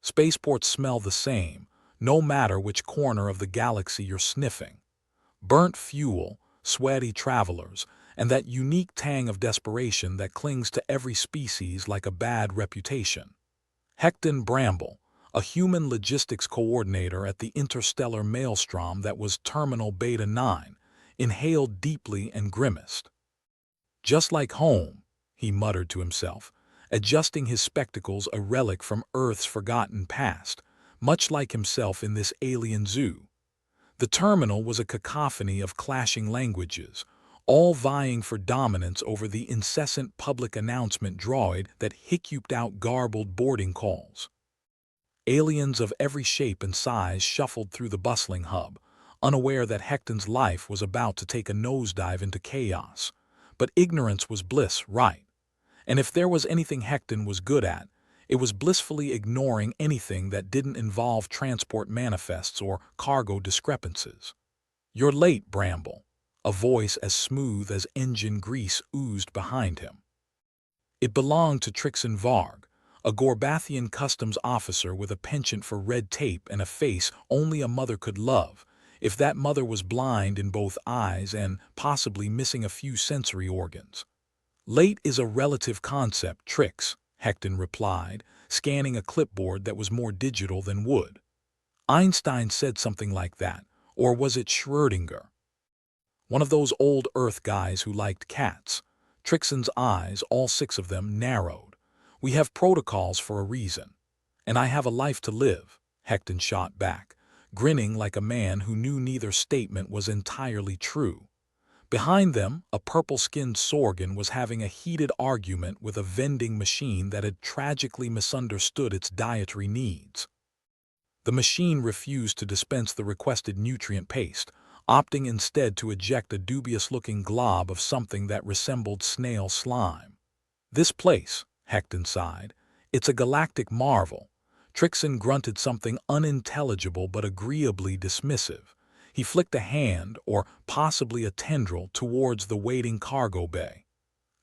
Spaceports smell the same, no matter which corner of the galaxy you're sniffing. Burnt fuel, sweaty travelers, and that unique tang of desperation that clings to every species like a bad reputation. Hecton Bramble, a human logistics coordinator at the interstellar maelstrom that was Terminal Beta 9, inhaled deeply and grimaced. Just like home, he muttered to himself, adjusting his spectacles, a relic from Earth's forgotten past, much like himself in this alien zoo. The terminal was a cacophony of clashing languages, all vying for dominance over the incessant public announcement droid that hiccuped out garbled boarding calls. Aliens of every shape and size shuffled through the bustling hub, unaware that Hecton's life was about to take a nosedive into chaos. But ignorance was bliss, right? And if there was anything Hecton was good at, it was blissfully ignoring anything that didn't involve transport manifests or cargo discrepancies. "You're late, Bramble," a voice as smooth as engine grease oozed behind him. It belonged to Trixon Varg, a Gorbathian customs officer with a penchant for red tape and a face only a mother could love, if that mother was blind in both eyes and possibly missing a few sensory organs. "Late is a relative concept, Trix," Hecton replied, scanning a clipboard that was more digital than wood. "Einstein said something like that, or was it Schrödinger? One of those old Earth guys who liked cats." Trixon's eyes, all six of them, narrowed. "We have protocols for a reason. And I have a life to live," Hecton shot back, grinning like a man who knew neither statement was entirely true. Behind them, a purple-skinned Sorgan was having a heated argument with a vending machine that had tragically misunderstood its dietary needs. The machine refused to dispense the requested nutrient paste, opting instead to eject a dubious-looking glob of something that resembled snail slime. "This place," Hecton sighed, "it's a galactic marvel." Trixon grunted something unintelligible but agreeably dismissive. He flicked a hand, or possibly a tendril, towards the waiting cargo bay.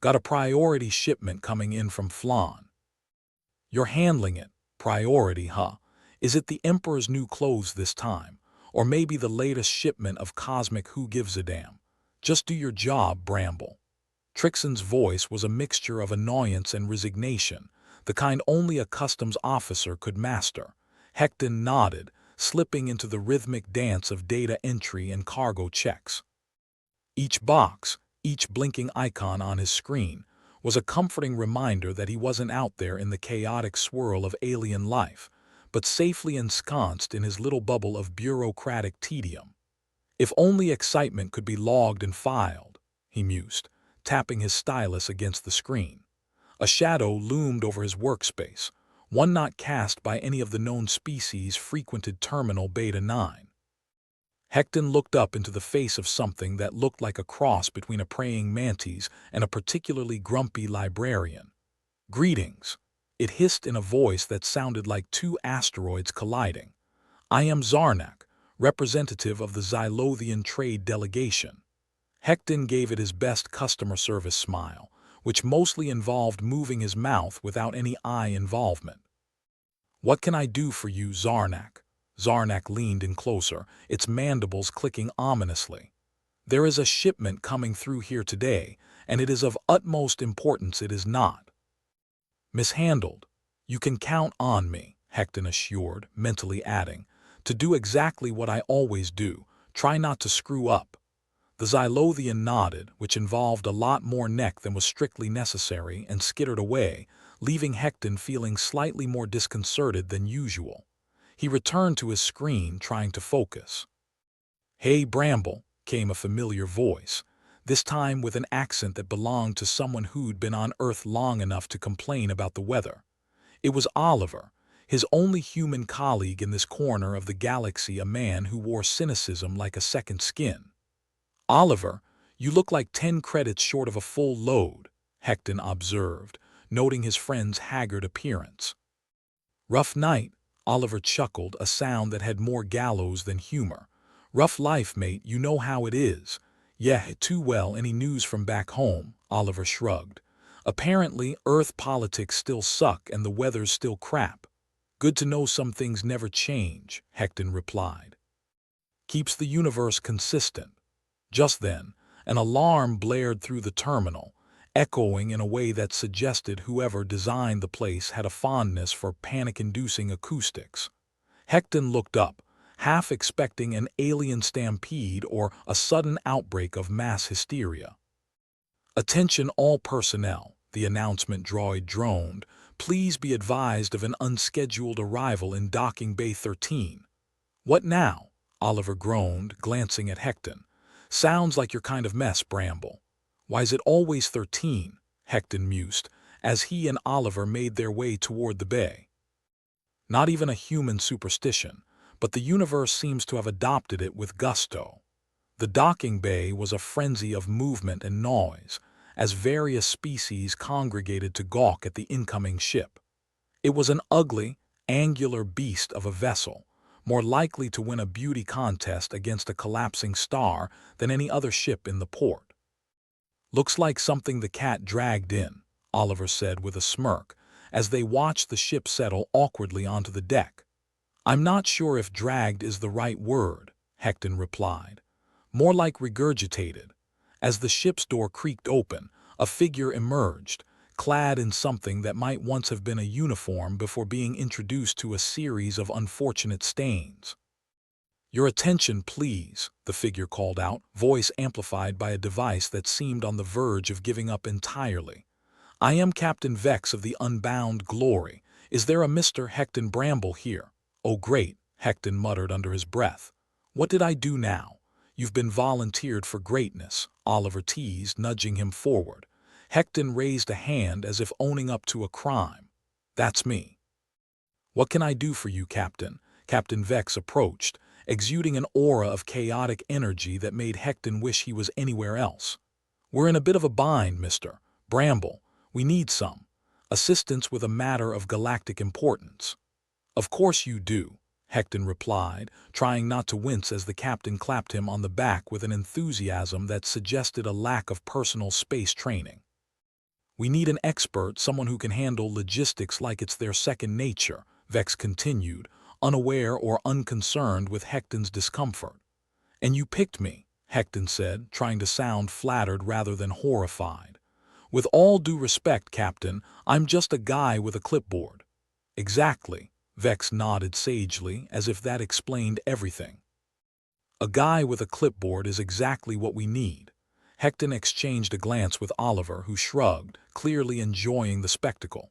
"Got a priority shipment coming in from Flan." "You're handling it. Priority, huh? Is it the Emperor's new clothes this time? Or maybe the latest shipment of cosmic who gives a damn? Just do your job, Bramble." Trixon's voice was a mixture of annoyance and resignation, the kind only a customs officer could master. Hecton nodded, slipping into the rhythmic dance of data entry and cargo checks. Each box, each blinking icon on his screen, was a comforting reminder that he wasn't out there in the chaotic swirl of alien life, but safely ensconced in his little bubble of bureaucratic tedium. If only excitement could be logged and filed, he mused, tapping his stylus against the screen. A shadow loomed over his workspace, one not cast by any of the known species frequented Terminal Beta 9. Hecton looked up into the face of something that looked like a cross between a praying mantis and a particularly grumpy librarian. "Greetings," it hissed in a voice that sounded like two asteroids colliding. "I am Zarnak, representative of the Xylothian trade delegation." Hecton gave it his best customer service smile, which mostly involved moving his mouth without any eye involvement. "What can I do for you, Zarnak?" Zarnak leaned in closer, its mandibles clicking ominously. "There is a shipment coming through here today, and it is of utmost importance it is not mishandled. You can count on me," Hecton assured, mentally adding, "to do exactly what I always do, try not to screw up." The Xylothian nodded, which involved a lot more neck than was strictly necessary, and skittered away, leaving Hecton feeling slightly more disconcerted than usual. He returned to his screen, trying to focus. "Hey, Bramble," came a familiar voice, this time with an accent that belonged to someone who'd been on Earth long enough to complain about the weather. It was Oliver, his only human colleague in this corner of the galaxy, a man who wore cynicism like a second skin. "Oliver, you look like 10 credits short of a full load," Hecton observed, noting his friend's haggard appearance. "Rough night," Oliver chuckled, a sound that had more gallows than humor. "Rough life, mate, you know how it is." "Yeah, too well. Any news from back home?" Oliver shrugged. "Apparently, Earth politics still suck and the weather's still crap." Good to know some things never change, Hecton replied. Keeps the universe consistent. Just then, an alarm blared through the terminal, echoing in a way that suggested whoever designed the place had a fondness for panic-inducing acoustics. Hecton looked up, half expecting an alien stampede or a sudden outbreak of mass hysteria. "Attention all personnel," the announcement droid droned. "Please be advised of an unscheduled arrival in Docking Bay 13. "What now?" Oliver groaned, glancing at Hecton. "Sounds like your kind of mess, Bramble." "Why's it always 13? Hecton mused, as he and Oliver made their way toward the bay. Not even a human superstition, but the universe seems to have adopted it with gusto. The docking bay was a frenzy of movement and noise, as various species congregated to gawk at the incoming ship. It was an ugly, angular beast of a vessel, more likely to win a beauty contest against a collapsing star than any other ship in the port. "Looks like something the cat dragged in," Oliver said with a smirk, as they watched the ship settle awkwardly onto the deck. "I'm not sure if dragged is the right word," Hecton replied. "More like regurgitated." As the ship's door creaked open, a figure emerged, clad in something that might once have been a uniform before being introduced to a series of unfortunate stains. "Your attention, please," the figure called out, voice amplified by a device that seemed on the verge of giving up entirely. "I am Captain Vex of the Unbound Glory. Is there a Mr. Hecton Bramble here?" "Oh great," Hecton muttered under his breath. "What did I do now?" "You've been volunteered for greatness," Oliver teased, nudging him forward. Hecton raised a hand as if owning up to a crime. "That's me." "What can I do for you, Captain?" Captain Vex approached, exuding an aura of chaotic energy that made Hecton wish he was anywhere else. "We're in a bit of a bind, Mr. Bramble. We need some assistance with a matter of galactic importance." "Of course you do," Hecton replied, trying not to wince as the captain clapped him on the back with an enthusiasm that suggested a lack of personal space training. "We need an expert, someone who can handle logistics like it's their second nature," Vex continued, unaware or unconcerned with Hecton's discomfort. "And you picked me," Hecton said, trying to sound flattered rather than horrified. "With all due respect, Captain, I'm just a guy with a clipboard." "Exactly," Vex nodded sagely, as if that explained everything. "A guy with a clipboard is exactly what we need." Hecton exchanged a glance with Oliver, who shrugged, clearly enjoying the spectacle.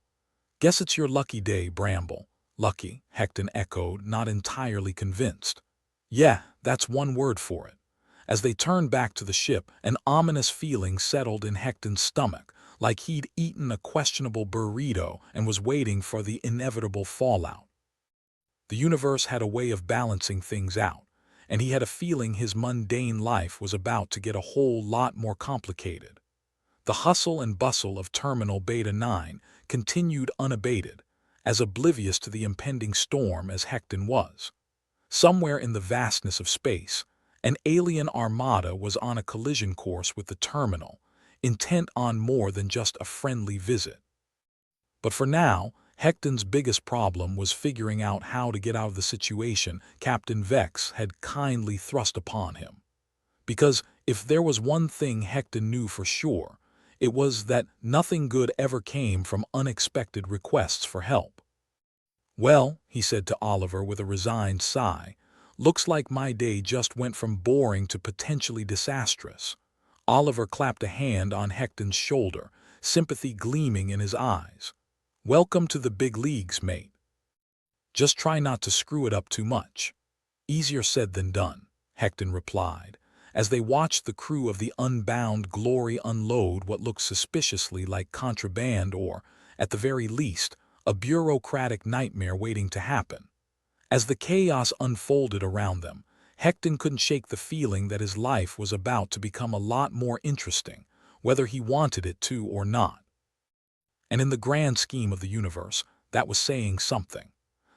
"Guess it's your lucky day, Bramble." "Lucky," Hecton echoed, not entirely convinced. "Yeah, that's one word for it." As they turned back to the ship, an ominous feeling settled in Hecton's stomach, like he'd eaten a questionable burrito and was waiting for the inevitable fallout. The universe had a way of balancing things out, and he had a feeling his mundane life was about to get a whole lot more complicated. The hustle and bustle of Terminal Beta 9 continued unabated, as oblivious to the impending storm as Hecton was. Somewhere in the vastness of space, an alien armada was on a collision course with the terminal, intent on more than just a friendly visit. But for now, Hecton's biggest problem was figuring out how to get out of the situation Captain Vex had kindly thrust upon him. Because if there was one thing Hecton knew for sure, it was that nothing good ever came from unexpected requests for help. "Well," he said to Oliver with a resigned sigh, "looks like my day just went from boring to potentially disastrous." Oliver clapped a hand on Hecton's shoulder, sympathy gleaming in his eyes. "Welcome to the big leagues, mate. Just try not to screw it up too much." "Easier said than done," Hecton replied, as they watched the crew of the Unbound Glory unload what looked suspiciously like contraband or, at the very least, a bureaucratic nightmare waiting to happen. As the chaos unfolded around them, Hecton couldn't shake the feeling that his life was about to become a lot more interesting, whether he wanted it to or not. And in the grand scheme of the universe, that was saying something.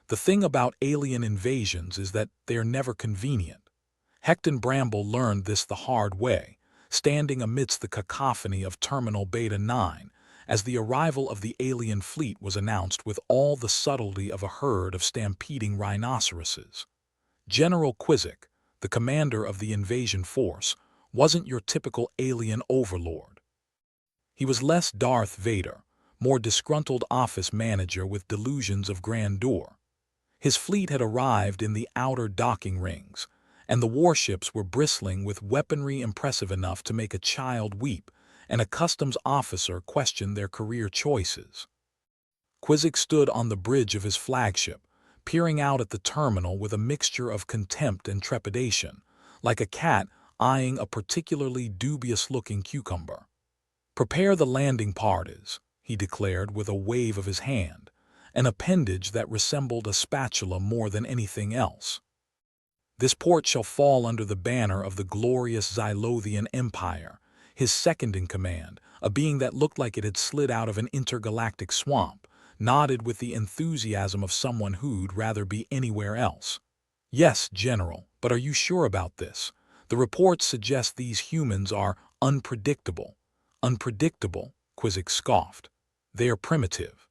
The thing about alien invasions is that they are never convenient. Hecton Bramble learned this the hard way, standing amidst the cacophony of Terminal Beta 9, as the arrival of the alien fleet was announced with all the subtlety of a herd of stampeding rhinoceroses. General Quizzic, the commander of the invasion force, wasn't your typical alien overlord. He was less Darth Vader, more disgruntled office manager with delusions of grandeur. His fleet had arrived in the outer docking rings, and the warships were bristling with weaponry impressive enough to make a child weep and a customs officer question their career choices. Quizzic stood on the bridge of his flagship, peering out at the terminal with a mixture of contempt and trepidation, like a cat eyeing a particularly dubious-looking cucumber. "Prepare the landing parties," he declared with a wave of his hand, an appendage that resembled a spatula more than anything else. "This port shall fall under the banner of the glorious Xylothian Empire," his second-in-command, a being that looked like it had slid out of an intergalactic swamp, nodded with the enthusiasm of someone who'd rather be anywhere else. "Yes, General, but are you sure about this? The reports suggest these humans are unpredictable." "Unpredictable?" Quizzic scoffed. "They are primitive."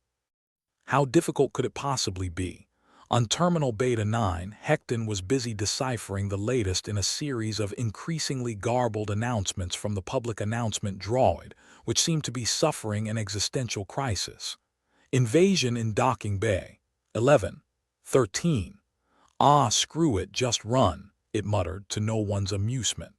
How difficult could it possibly be? On Terminal Beta 9, Hecton was busy deciphering the latest in a series of increasingly garbled announcements from the public announcement droid, which seemed to be suffering an existential crisis. "Invasion in Docking Bay. 11:13. Ah, screw it, just run," it muttered to no one's amusement.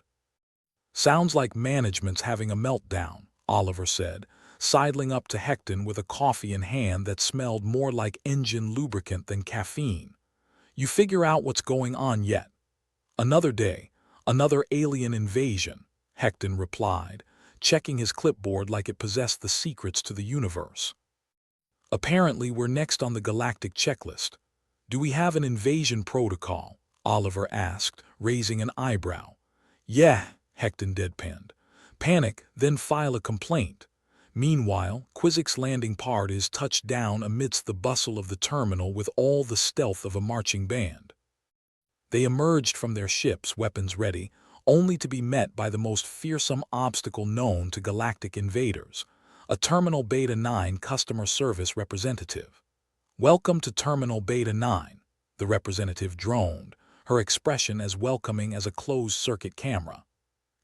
"Sounds like management's having a meltdown," Oliver said, sidling up to Hecton with a coffee in hand that smelled more like engine lubricant than caffeine. "You figure out what's going on yet?" "Another day, another alien invasion," Hecton replied, checking his clipboard like it possessed the secrets to the universe. "Apparently we're next on the galactic checklist. Do we have an invasion protocol?" Oliver asked, raising an eyebrow. "Yeah," Hecton deadpanned. "Panic, then file a complaint." Meanwhile, Quizzic's landing parties touched down amidst the bustle of the terminal with all the stealth of a marching band. They emerged from their ships, weapons ready, only to be met by the most fearsome obstacle known to galactic invaders, a Terminal Beta 9 customer service representative. "Welcome to Terminal Beta 9, the representative droned, her expression as welcoming as a closed-circuit camera.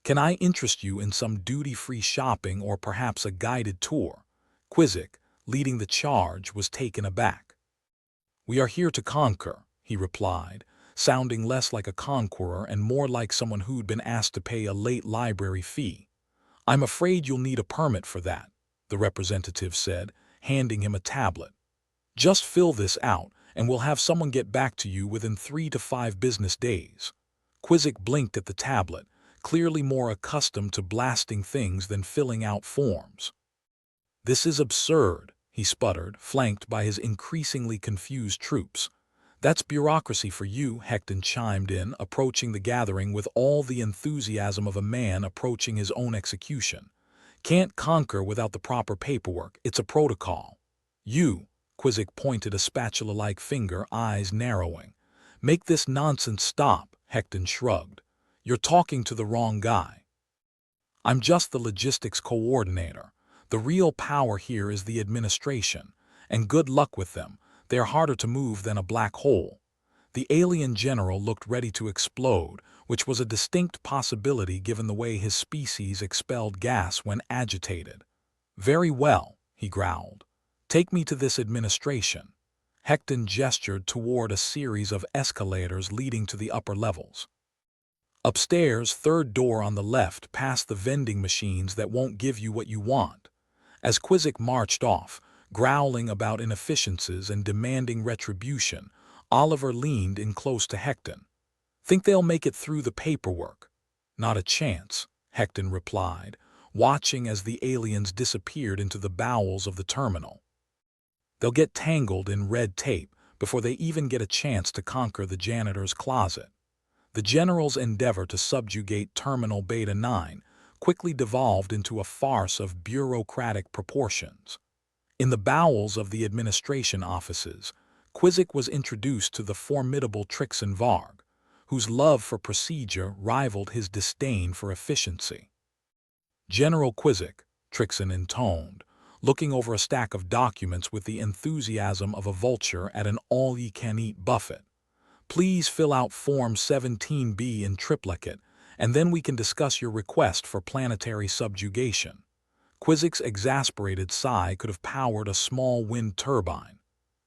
"Can I interest you in some duty-free shopping or perhaps a guided tour?" Quizzic, leading the charge, was taken aback. "We are here to conquer," he replied, sounding less like a conqueror and more like someone who'd been asked to pay a late library fee. "I'm afraid you'll need a permit for that," the representative said, handing him a tablet. "Just fill this out, and we'll have someone get back to you within 3 to 5 business days." Quizzic blinked at the tablet, clearly more accustomed to blasting things than filling out forms. "This is absurd," he sputtered, flanked by his increasingly confused troops. "That's bureaucracy for you," Hecton chimed in, approaching the gathering with all the enthusiasm of a man approaching his own execution. "Can't conquer without the proper paperwork. It's a protocol." "You," Quizzic pointed a spatula-like finger, eyes narrowing. "Make this nonsense stop," Hecton shrugged. "You're talking to the wrong guy. I'm just the logistics coordinator. The real power here is the administration, and good luck with them. They're harder to move than a black hole." The alien general looked ready to explode, which was a distinct possibility given the way his species expelled gas when agitated. "Very well," he growled. "Take me to this administration." Hecton gestured toward a series of escalators leading to the upper levels. "Upstairs, third door on the left, past the vending machines that won't give you what you want." As Quizzic marched off, growling about inefficiencies and demanding retribution, Oliver leaned in close to Hecton. "Think they'll make it through the paperwork?" "Not a chance," Hecton replied, watching as the aliens disappeared into the bowels of the terminal. "They'll get tangled in red tape before they even get a chance to conquer the janitor's closet." The general's endeavor to subjugate Terminal Beta 9 quickly devolved into a farce of bureaucratic proportions. In the bowels of the administration offices, Quizzic was introduced to the formidable Trixon Varg, whose love for procedure rivaled his disdain for efficiency. "General Quizzic," Trixon intoned, looking over a stack of documents with the enthusiasm of a vulture at an all-you-can-eat buffet. "Please fill out Form 17B in triplicate, and then we can discuss your request for planetary subjugation." Quizzic's exasperated sigh could have powered a small wind turbine.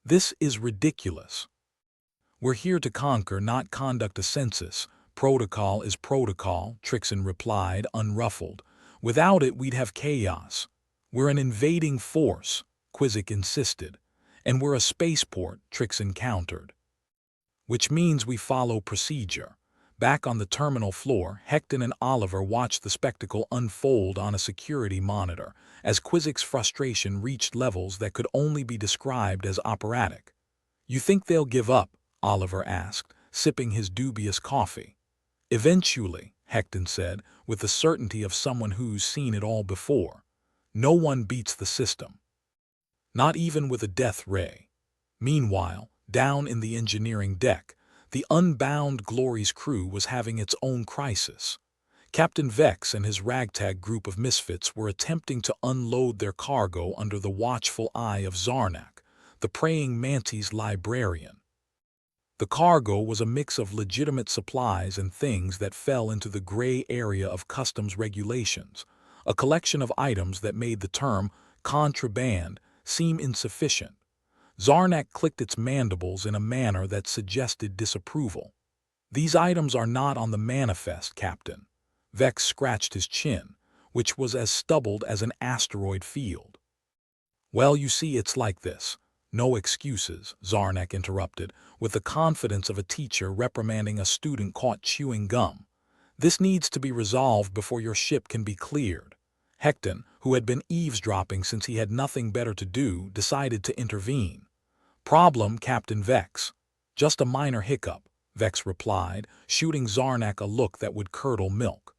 "This is ridiculous. We're here to conquer, not conduct a census. Protocol is protocol," Trixon replied, unruffled. "Without it, we'd have chaos." "We're an invading force," Quizzic insisted. "And we're a spaceport," Trixon countered. "Which means we follow procedure." Back on the terminal floor, Hecton and Oliver watched the spectacle unfold on a security monitor as Quizzic's frustration reached levels that could only be described as operatic. "You think they'll give up?" Oliver asked, sipping his dubious coffee. "Eventually," Hecton said, with the certainty of someone who's seen it all before. "No one beats the system. Not even with a death ray." Meanwhile, down in the engineering deck, the Unbound Glory's crew was having its own crisis. Captain Vex and his ragtag group of misfits were attempting to unload their cargo under the watchful eye of Zarnak, the praying mantis librarian. The cargo was a mix of legitimate supplies and things that fell into the gray area of customs regulations, a collection of items that made the term contraband seem insufficient. Zarnak clicked its mandibles in a manner that suggested disapproval. "These items are not on the manifest, Captain." Vex scratched his chin, which was as stubbled as an asteroid field. "Well, you see, it's like this." "No excuses," Zarnak interrupted, with the confidence of a teacher reprimanding a student caught chewing gum. "This needs to be resolved before your ship can be cleared." Hecton, who had been eavesdropping since he had nothing better to do, decided to intervene. "Problem, Captain Vex." "Just a minor hiccup," Vex replied, shooting Zarnak a look that would curdle milk.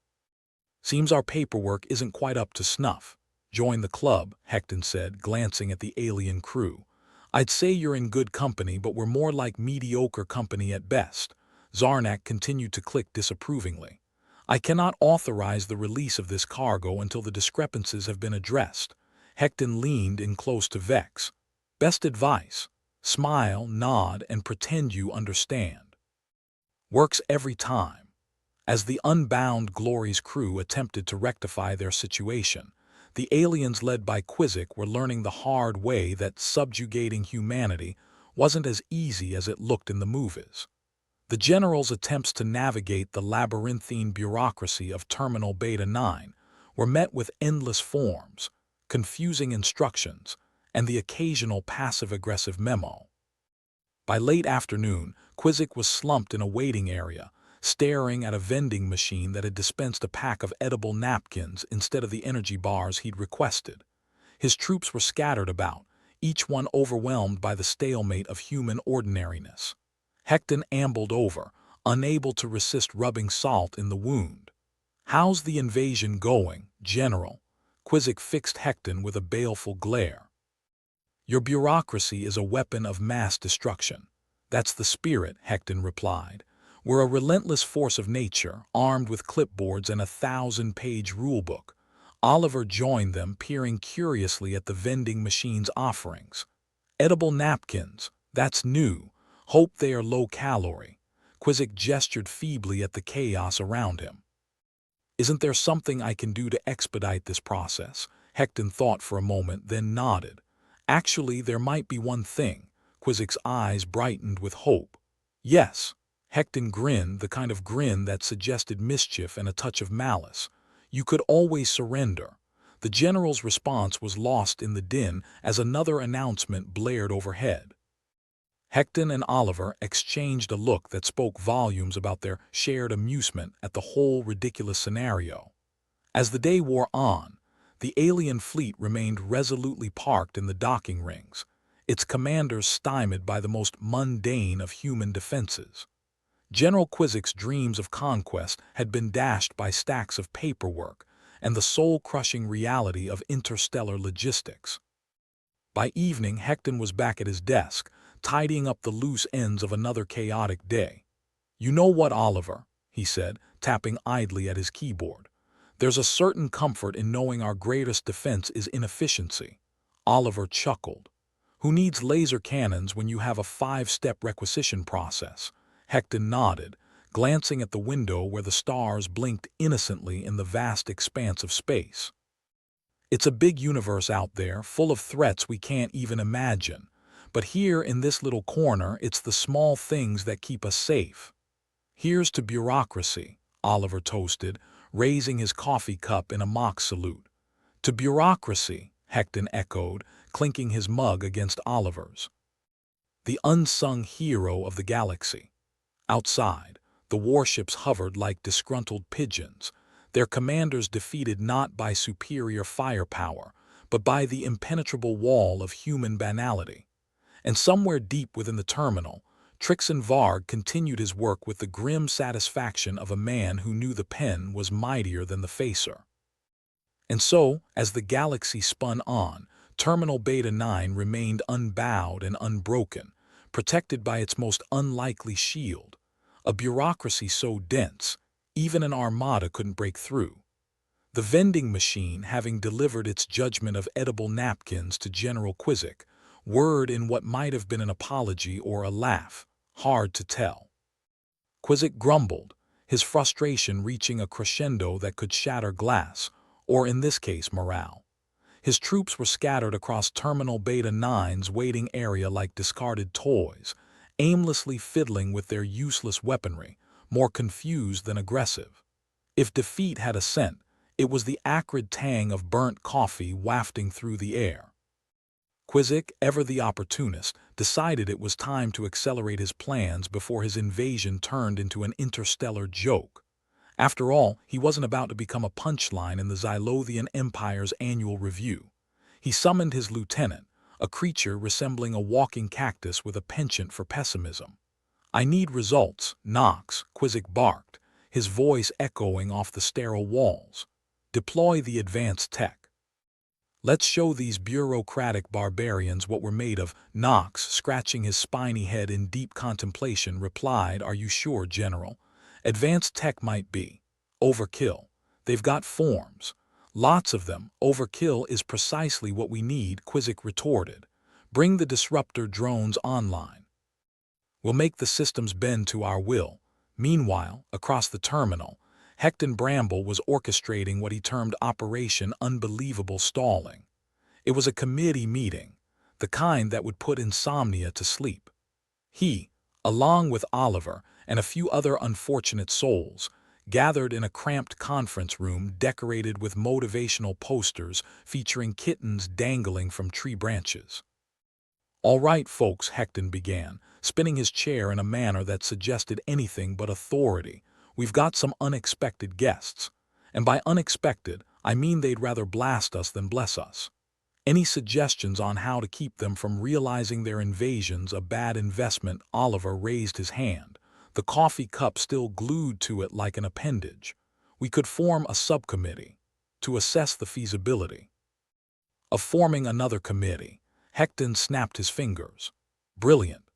"Seems our paperwork isn't quite up to snuff." "Join the club," Hecton said, glancing at the alien crew. "I'd say you're in good company, but we're more like mediocre company at best." Zarnak continued to click disapprovingly. "I cannot authorize the release of this cargo until the discrepancies have been addressed." Hecton leaned in close to Vex. "Best advice: smile, nod, and pretend you understand. Works every time." As the Unbound Glory's crew attempted to rectify their situation, the aliens led by Quizzic were learning the hard way that subjugating humanity wasn't as easy as it looked in the movies. The General's attempts to navigate the labyrinthine bureaucracy of Terminal Beta 9 were met with endless forms, confusing instructions, and the occasional passive-aggressive memo. By late afternoon, Quizzic was slumped in a waiting area, staring at a vending machine that had dispensed a pack of edible napkins instead of the energy bars he'd requested. His troops were scattered about, each one overwhelmed by the stalemate of human ordinariness. Hecton ambled over, unable to resist rubbing salt in the wound. "How's the invasion going, General?" Quizzic fixed Hecton with a baleful glare. "Your bureaucracy is a weapon of mass destruction." "That's the spirit," Hecton replied. "We're a relentless force of nature, armed with clipboards and a 1,000-page rulebook." Oliver joined them, peering curiously at the vending machine's offerings. "Edible napkins, that's new. Hope they are low-calorie." Quizzic gestured feebly at the chaos around him. "Isn't there something I can do to expedite this process?" Hecton thought for a moment, then nodded. "Actually, there might be one thing." Quizzic's eyes brightened with hope. "Yes." Hecton grinned, the kind of grin that suggested mischief and a touch of malice. "You could always surrender." The General's response was lost in the din as another announcement blared overhead. Hecton and Oliver exchanged a look that spoke volumes about their shared amusement at the whole ridiculous scenario. As the day wore on, the alien fleet remained resolutely parked in the docking rings, its commanders stymied by the most mundane of human defenses. General Quizzic's dreams of conquest had been dashed by stacks of paperwork and the soul-crushing reality of interstellar logistics. By evening, Hecton was back at his desk, tidying up the loose ends of another chaotic day. "You know what, Oliver," he said, tapping idly at his keyboard. "There's a certain comfort in knowing our greatest defense is inefficiency." Oliver chuckled. Who needs laser cannons when you have a 5-step requisition process? Hecton nodded, glancing at the window where the stars blinked innocently in the vast expanse of space. It's a big universe out there, full of threats we can't even imagine. But here in this little corner, it's the small things that keep us safe. Here's to bureaucracy, Oliver toasted, raising his coffee cup in a mock salute. To bureaucracy, Hecton echoed, clinking his mug against Oliver's. The unsung hero of the galaxy. Outside, the warships hovered like disgruntled pigeons, their commanders defeated not by superior firepower, but by the impenetrable wall of human banality. And somewhere deep within the terminal, Trixon Varg continued his work with the grim satisfaction of a man who knew the pen was mightier than the facer. And so, as the galaxy spun on, Terminal Beta 9 remained unbowed and unbroken, protected by its most unlikely shield, a bureaucracy so dense, even an armada couldn't break through. The vending machine, having delivered its judgment of edible napkins to General Quizzic, word in what might have been an apology or a laugh, hard to tell. Quizzic grumbled, his frustration reaching a crescendo that could shatter glass, or in this case morale. His troops were scattered across Terminal Beta 9's waiting area like discarded toys, aimlessly fiddling with their useless weaponry, more confused than aggressive. If defeat had a scent, it was the acrid tang of burnt coffee wafting through the air. Quizzic, ever the opportunist, decided it was time to accelerate his plans before his invasion turned into an interstellar joke. After all, he wasn't about to become a punchline in the Xylothian Empire's annual review. He summoned his lieutenant, a creature resembling a walking cactus with a penchant for pessimism. "I need results, Knox," Quizzic barked, his voice echoing off the sterile walls. "Deploy the advanced tech. Let's show these bureaucratic barbarians what we're made of." Knox, scratching his spiny head in deep contemplation, replied, "Are you sure, General? Advanced tech might be overkill. They've got forms. Lots of them. Overkill is precisely what we need," Quizzic retorted. "Bring the disruptor drones online. We'll make the systems bend to our will." Meanwhile, across the terminal, Hecton Bramble was orchestrating what he termed Operation Unbelievable Stalling. It was a committee meeting, the kind that would put insomnia to sleep. He, along with Oliver and a few other unfortunate souls, gathered in a cramped conference room decorated with motivational posters featuring kittens dangling from tree branches. "All right, folks," Hecton began, spinning his chair in a manner that suggested anything but authority. "We've got some unexpected guests. And by unexpected, I mean they'd rather blast us than bless us. Any suggestions on how to keep them from realizing their invasion's a bad investment?" Oliver raised his hand, the coffee cup still glued to it like an appendage. "We could form a subcommittee to assess the feasibility of forming another committee." Hecton snapped his fingers. "Brilliant.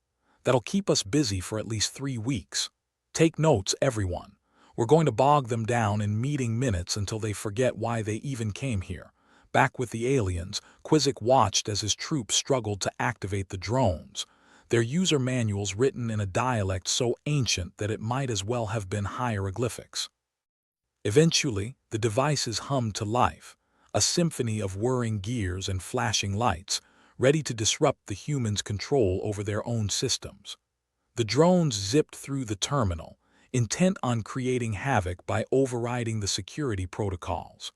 That'll keep us busy for at least 3 weeks. Take notes, everyone. We're going to bog them down in meeting minutes until they forget why they even came here." Back with the aliens, Quizzic watched as his troops struggled to activate the drones, their user manuals written in a dialect so ancient that it might as well have been hieroglyphics. Eventually, the devices hummed to life, a symphony of whirring gears and flashing lights, ready to disrupt the humans' control over their own systems. The drones zipped through the terminal, intent on creating havoc by overriding the security protocols.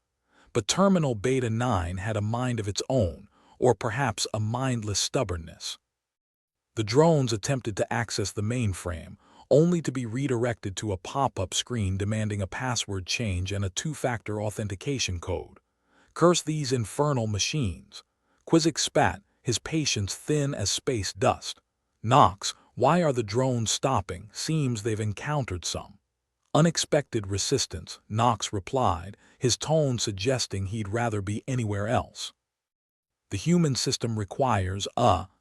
But Terminal Beta 9 had a mind of its own, or perhaps a mindless stubbornness. The drones attempted to access the mainframe, only to be redirected to a pop-up screen demanding a password change and a 2-factor authentication code. "Curse these infernal machines." Quizzic spat, his patience thin as space dust. "Knox, why are the drones stopping? Seems they've encountered some unexpected resistance," Knox replied, his tone suggesting he'd rather be anywhere else. "The human system requires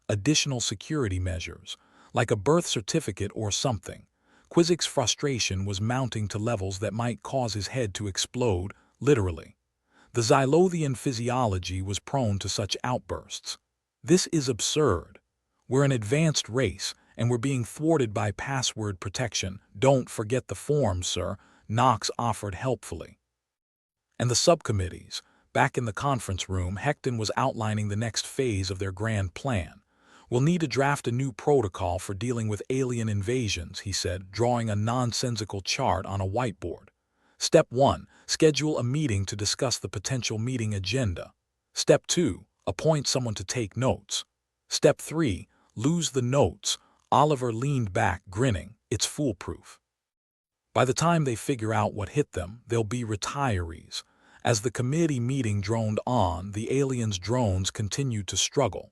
additional security measures, like a birth certificate or something." Quizzic's frustration was mounting to levels that might cause his head to explode, literally. The Xylothian physiology was prone to such outbursts. "This is absurd. We're an advanced race, and we're being thwarted by password protection. Don't forget the forms, sir," Knox offered helpfully. And the subcommittees. Back in the conference room, Hecton was outlining the next phase of their grand plan. "We'll need to draft a new protocol for dealing with alien invasions," he said, drawing a nonsensical chart on a whiteboard. "Step 1. Schedule a meeting to discuss the potential meeting agenda. Step 2. Appoint someone to take notes. Step 3. Lose the notes." Oliver leaned back, grinning. "It's foolproof. By the time they figure out what hit them, they'll be retirees." As the committee meeting droned on, the aliens' drones continued to struggle.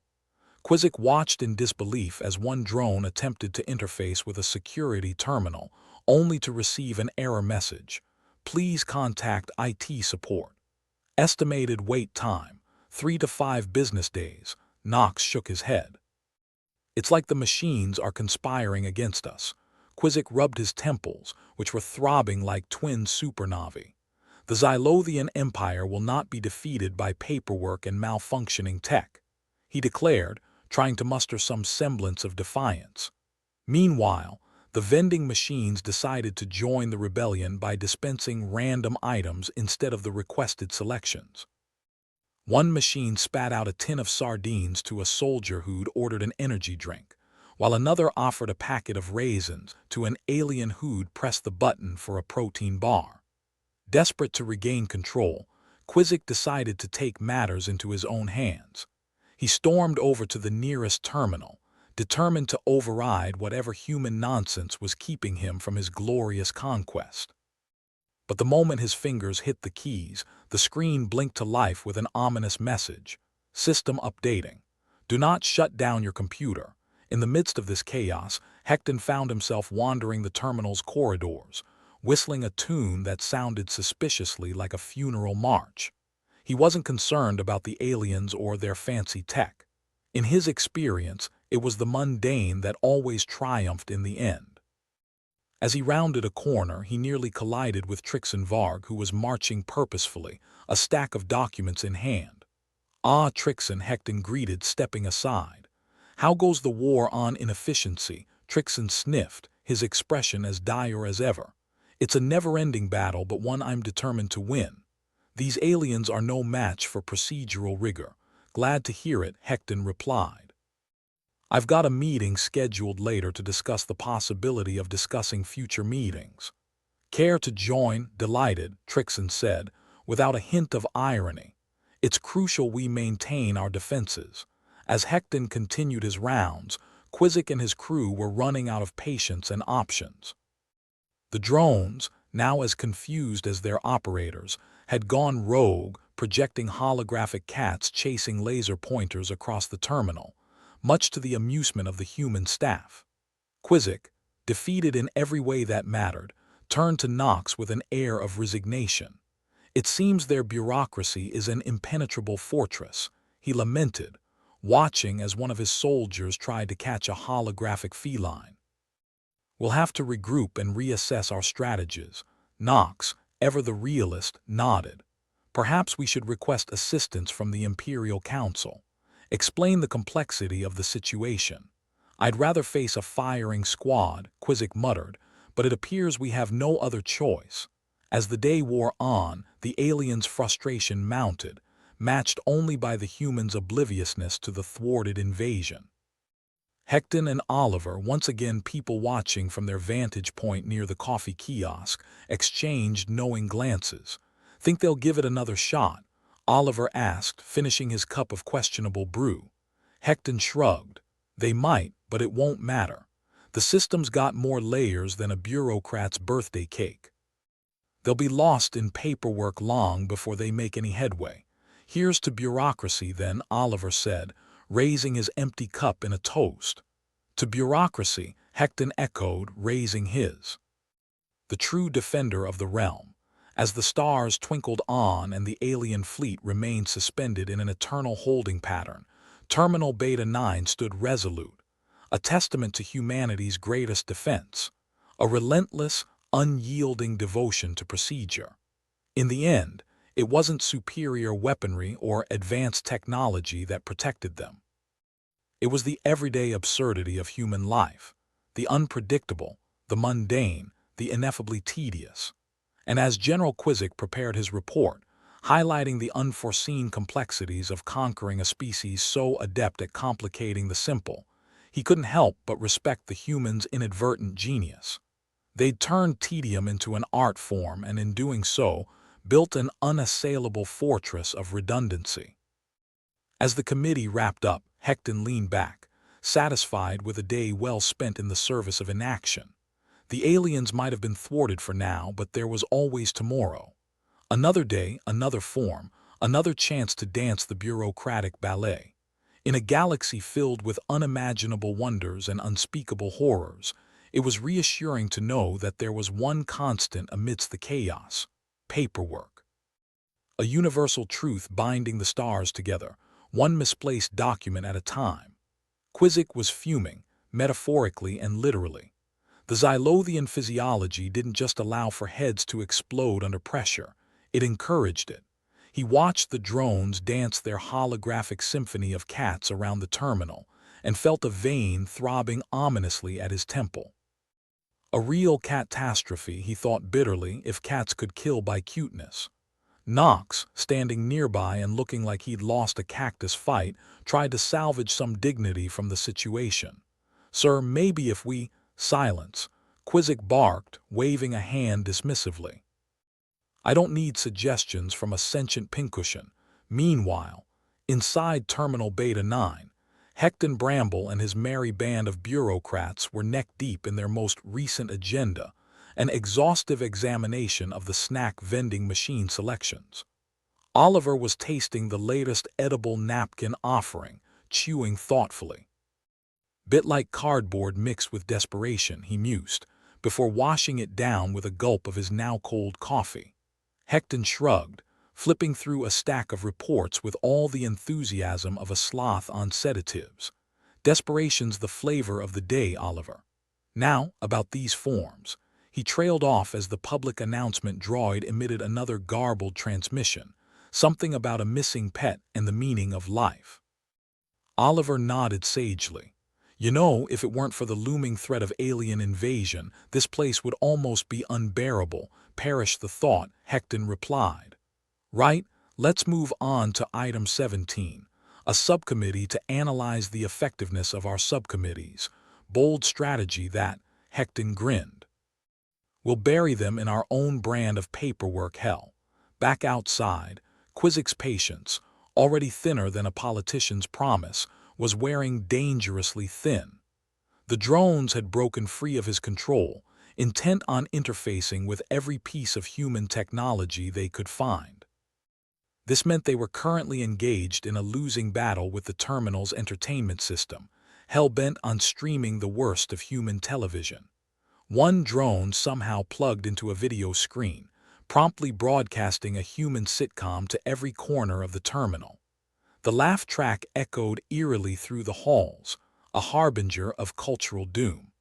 Quizzic watched in disbelief as one drone attempted to interface with a security terminal, only to receive an error message. "Please contact IT support. Estimated wait time, 3 to 5 business days." Knox shook his head. "It's like the machines are conspiring against us." Quizzic rubbed his temples, which were throbbing like twin supernovae. "The Xylothian Empire will not be defeated by paperwork and malfunctioning tech," he declared, trying to muster some semblance of defiance. Meanwhile, the vending machines decided to join the rebellion by dispensing random items instead of the requested selections. One machine spat out a tin of sardines to a soldier who'd ordered an energy drink, while another offered a packet of raisins to an alien who'd pressed the button for a protein bar. Desperate to regain control, Quizzic decided to take matters into his own hands. He stormed over to the nearest terminal, determined to override whatever human nonsense was keeping him from his glorious conquest. But the moment his fingers hit the keys, the screen blinked to life with an ominous message. "System updating. Do not shut down your computer." In the midst of this chaos, Hecton found himself wandering the terminal's corridors, whistling a tune that sounded suspiciously like a funeral march. He wasn't concerned about the aliens or their fancy tech. In his experience, it was the mundane that always triumphed in the end. As he rounded a corner, he nearly collided with Trixon Varg, who was marching purposefully, a stack of documents in hand. "Ah, Trixon," Hecton greeted, stepping aside. "How goes the war on inefficiency?" Trixon sniffed, his expression as dire as ever. "It's a never-ending battle, but one I'm determined to win. These aliens are no match for procedural rigor." "Glad to hear it," Hecton replied. "I've got a meeting scheduled later to discuss the possibility of discussing future meetings." "Care to join?" "Delighted," Trixon said, without a hint of irony. "It's crucial we maintain our defenses." As Hecton continued his rounds, Quizzic and his crew were running out of patience and options. The drones, now as confused as their operators, had gone rogue, projecting holographic cats chasing laser pointers across the terminal, much to the amusement of the human staff. Quizzic, defeated in every way that mattered, turned to Knox with an air of resignation. "It seems their bureaucracy is an impenetrable fortress," he lamented, watching as one of his soldiers tried to catch a holographic feline. "We'll have to regroup and reassess our strategies." Knox, ever the realist, nodded. "Perhaps we should request assistance from the Imperial Council. Explain the complexity of the situation." "I'd rather face a firing squad," Quizzic muttered, "but it appears we have no other choice." As the day wore on, the aliens' frustration mounted, matched only by the humans' obliviousness to the thwarted invasion. Hecton and Oliver, once again people watching from their vantage point near the coffee kiosk, exchanged knowing glances. "Think they'll give it another shot?" Oliver asked, finishing his cup of questionable brew. Hecton shrugged. "They might, but it won't matter. The system's got more layers than a bureaucrat's birthday cake. They'll be lost in paperwork long before they make any headway." "Here's to bureaucracy, then," Oliver said, raising his empty cup in a toast. "To bureaucracy," Hecton echoed, raising his. The true defender of the realm. As the stars twinkled on and the alien fleet remained suspended in an eternal holding pattern, Terminal Beta 9 stood resolute, a testament to humanity's greatest defense, a relentless, unyielding devotion to procedure. In the end, It wasn't superior weaponry or advanced technology that protected them. It was the everyday absurdity of human life, the unpredictable, the mundane, the ineffably tedious. And as General Quizzic prepared his report, highlighting the unforeseen complexities of conquering a species so adept at complicating the simple, he couldn't help but respect the human's inadvertent genius. They'd turned tedium into an art form and in doing so, built an unassailable fortress of redundancy. As the committee wrapped up, Hecton leaned back, satisfied with a day well spent in the service of inaction. The aliens might have been thwarted for now, but there was always tomorrow. Another day, another form, another chance to dance the bureaucratic ballet. In a galaxy filled with unimaginable wonders and unspeakable horrors, it was reassuring to know that there was one constant amidst the chaos: paperwork. A universal truth binding the stars together, one misplaced document at a time. Quizzic was fuming, metaphorically and literally. The Xylothian physiology didn't just allow for heads to explode under pressure, it encouraged it. He watched the drones dance their holographic symphony of cats around the terminal and felt a vein throbbing ominously at his temple. A real catastrophe, he thought bitterly, if cats could kill by cuteness. Knox, standing nearby and looking like he'd lost a cactus fight, tried to salvage some dignity from the situation. "Sir, maybe if we—" Silence. Quizzic barked, waving a hand dismissively. "I don't need suggestions from a sentient pincushion." Meanwhile, inside Terminal Beta 9, Hecton Bramble and his merry band of bureaucrats were neck-deep in their most recent agenda, an exhaustive examination of the snack vending machine selections. Oliver was tasting the latest edible napkin offering, chewing thoughtfully. "Bit like cardboard mixed with desperation," he mused, before washing it down with a gulp of his now-cold coffee. Hecton shrugged, flipping through a stack of reports with all the enthusiasm of a sloth on sedatives. "Desperation's the flavor of the day, Oliver. Now, about these forms." He trailed off as the public announcement droid emitted another garbled transmission, something about a missing pet and the meaning of life. Oliver nodded sagely. "You know, if it weren't for the looming threat of alien invasion, this place would almost be unbearable. Perish the thought," Hecton replied. "Right, let's move on to item 17, a subcommittee to analyze the effectiveness of our subcommittees. Bold strategy that," Hecton grinned. "We'll bury them in our own brand of paperwork hell." Back outside, Quizzic's patience, already thinner than a politician's promise, was wearing dangerously thin. The drones had broken free of his control, intent on interfacing with every piece of human technology they could find. This meant they were currently engaged in a losing battle with the terminal's entertainment system, hell-bent on streaming the worst of human television. One drone somehow plugged into a video screen, promptly broadcasting a human sitcom to every corner of the terminal. The laugh track echoed eerily through the halls, a harbinger of cultural doom.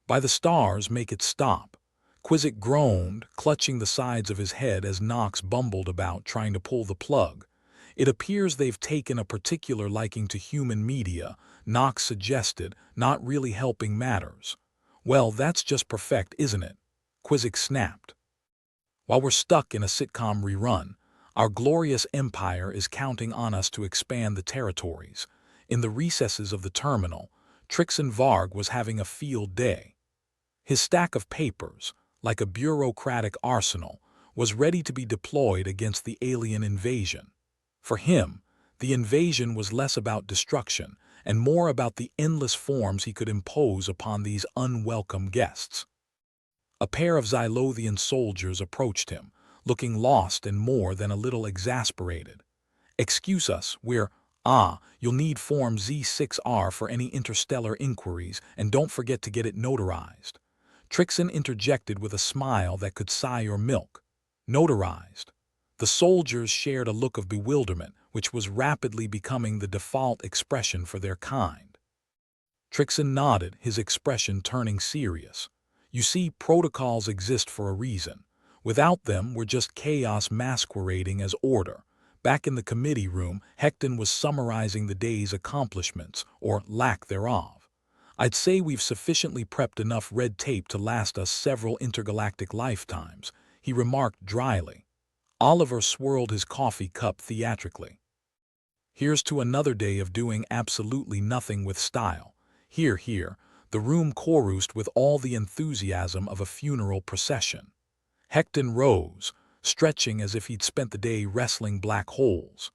"By the stars, make it stop." Quizzic groaned, clutching the sides of his head as Knox bumbled about trying to pull the plug. "It appears they've taken a particular liking to human media," Knox suggested, not really helping matters. "Well, that's just perfect, isn't it?" Quizzic snapped. "While we're stuck in a sitcom rerun, our glorious empire is counting on us to expand the territories." In the recesses of the terminal, Trixon Varg was having a field day. His stack of papers, like a bureaucratic arsenal, was ready to be deployed against the alien invasion. For him, the invasion was less about destruction and more about the endless forms he could impose upon these unwelcome guests. A pair of Xylothian soldiers approached him, looking lost and more than a little exasperated. "Excuse us, you'll need Form Z6R for any interstellar inquiries, and don't forget to get it notarized." Trixon interjected with a smile that could sigh your milk. "Notarized?" The soldiers shared a look of bewilderment, which was rapidly becoming the default expression for their kind. Trixon nodded, his expression turning serious. "You see, protocols exist for a reason. Without them, we're just chaos masquerading as order. Back in the committee room, Hecton was summarizing the day's accomplishments, or lack thereof. I'd say we've sufficiently prepped enough red tape to last us several intergalactic lifetimes, he remarked dryly. Oliver swirled his coffee cup theatrically. Here's to another day of doing absolutely nothing with style. Hear, hear, the room chorused with all the enthusiasm of a funeral procession. Hecton rose, stretching as if he'd spent the day wrestling black holes.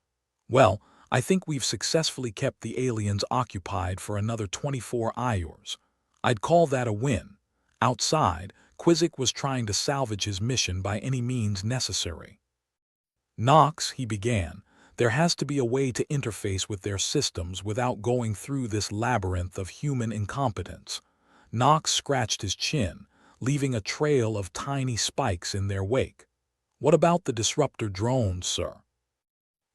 Well, I think we've successfully kept the aliens occupied for another 24 hours. I'd call that a win. Outside, Quizzic was trying to salvage his mission by any means necessary. Knox, he began, there has to be a way to interface with their systems without going through this labyrinth of human incompetence. Knox scratched his chin, leaving a trail of tiny spikes in their wake. What about the disruptor drones, sir?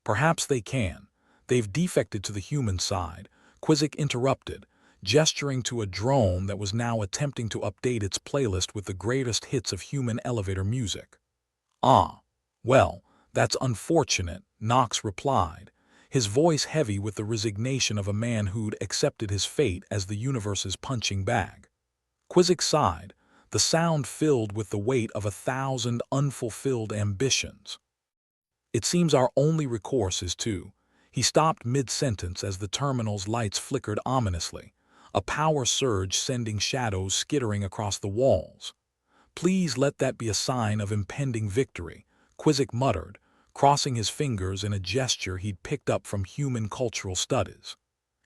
Perhaps they can. They've defected to the human side, Quizzic interrupted, gesturing to a drone that was now attempting to update its playlist with the greatest hits of human elevator music. Ah, well, that's unfortunate, Knox replied, his voice heavy with the resignation of a man who'd accepted his fate as the universe's punching bag. Quizzic sighed, the sound filled with the weight of 1,000 unfulfilled ambitions. It seems our only recourse is to. He stopped mid-sentence as the terminal's lights flickered ominously, a power surge sending shadows skittering across the walls. Please let that be a sign of impending victory, Quizzic muttered, crossing his fingers in a gesture he'd picked up from human cultural studies.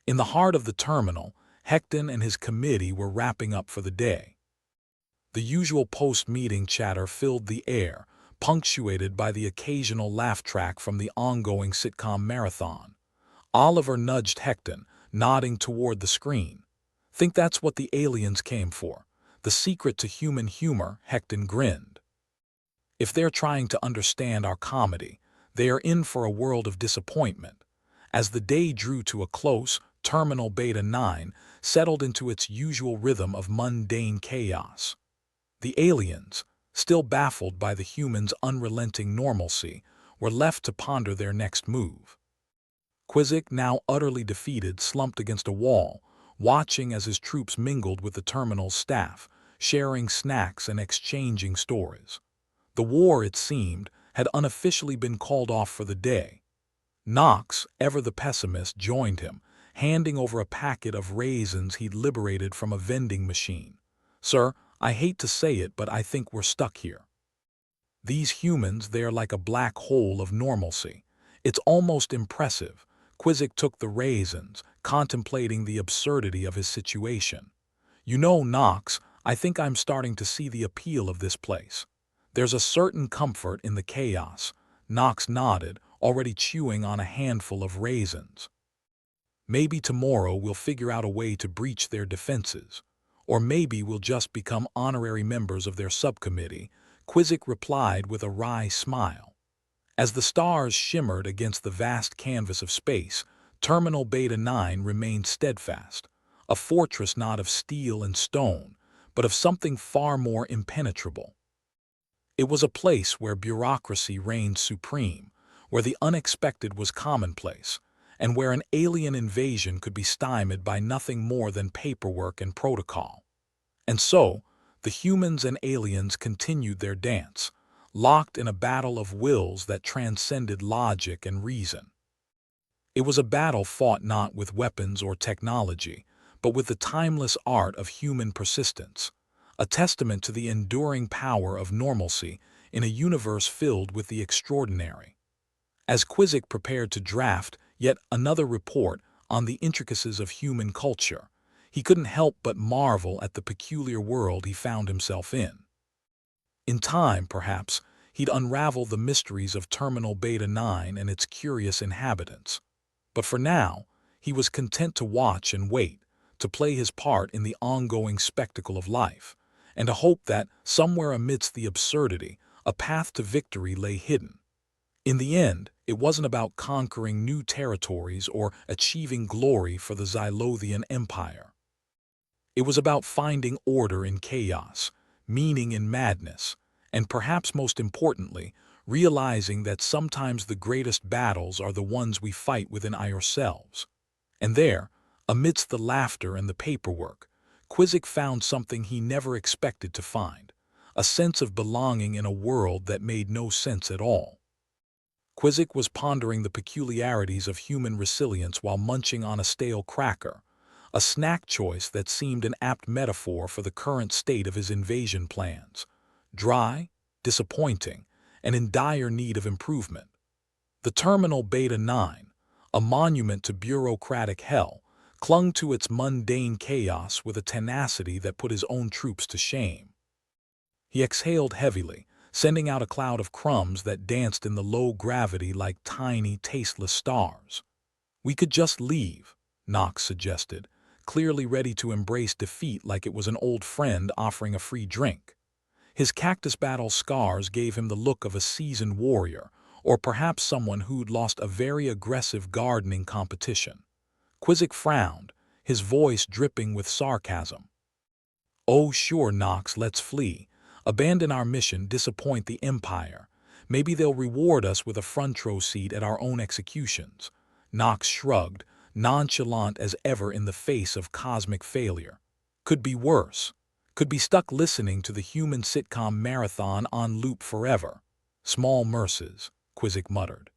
In the heart of the terminal, Hecton and his committee were wrapping up for the day. The usual post-meeting chatter filled the air, punctuated by the occasional laugh track from the ongoing sitcom marathon. Oliver nudged Hecton, nodding toward the screen. Think that's what the aliens came for? The secret to human humor, Hecton grinned. If they're trying to understand our comedy, they are in for a world of disappointment. As the day drew to a close, Terminal Beta 9 settled into its usual rhythm of mundane chaos. The aliens, still baffled by the humans' unrelenting normalcy, were left to ponder their next move. Quizzic, now utterly defeated, slumped against a wall, watching as his troops mingled with the terminal's staff, sharing snacks and exchanging stories. The war, it seemed, had unofficially been called off for the day. Knox, ever the pessimist, joined him, handing over a packet of raisins he'd liberated from a vending machine. Sir, I hate to say it, but I think we're stuck here. These humans, they're like a black hole of normalcy. It's almost impressive. Quizzic took the raisins, contemplating the absurdity of his situation. You know, Knox, I think I'm starting to see the appeal of this place. There's a certain comfort in the chaos. Knox nodded, already chewing on a handful of raisins. Maybe tomorrow we'll figure out a way to breach their defenses. Or maybe we'll just become honorary members of their subcommittee, Quizzic replied with a wry smile. As the stars shimmered against the vast canvas of space, Terminal Beta 9 remained steadfast, a fortress not of steel and stone, but of something far more impenetrable. It was a place where bureaucracy reigned supreme, where the unexpected was commonplace, and where an alien invasion could be stymied by nothing more than paperwork and protocol. And so, the humans and aliens continued their dance, locked in a battle of wills that transcended logic and reason. It was a battle fought not with weapons or technology, but with the timeless art of human persistence, a testament to the enduring power of normalcy in a universe filled with the extraordinary. As Quizzic prepared to draft yet another report on the intricacies of human culture, he couldn't help but marvel at the peculiar world he found himself in. In time, perhaps, he'd unravel the mysteries of Terminal Beta 9 and its curious inhabitants. But for now, he was content to watch and wait, to play his part in the ongoing spectacle of life, and to hope that, somewhere amidst the absurdity, a path to victory lay hidden. In the end, it wasn't about conquering new territories or achieving glory for the Xylothian Empire. It was about finding order in chaos, meaning in madness, and perhaps most importantly, realizing that sometimes the greatest battles are the ones we fight within ourselves. And there, amidst the laughter and the paperwork, Quizzic found something he never expected to find, a sense of belonging in a world that made no sense at all. Quizzic was pondering the peculiarities of human resilience while munching on a stale cracker, a snack choice that seemed an apt metaphor for the current state of his invasion plans. Dry, disappointing, and in dire need of improvement. The Terminal Beta 9, a monument to bureaucratic hell, clung to its mundane chaos with a tenacity that put his own troops to shame. He exhaled heavily, sending out a cloud of crumbs that danced in the low gravity like tiny, tasteless stars. "We could just leave," Knox suggested, clearly ready to embrace defeat like it was an old friend offering a free drink. His cactus battle scars gave him the look of a seasoned warrior, or perhaps someone who'd lost a very aggressive gardening competition. Quizzic frowned, his voice dripping with sarcasm. "Oh sure, Knox, let's flee. Abandon our mission, disappoint the Empire. Maybe they'll reward us with a front row seat at our own executions." Knox shrugged, nonchalant as ever in the face of cosmic failure. "Could be worse. Could be stuck listening to the human sitcom marathon on loop forever." "Small mercies," Quizzic muttered.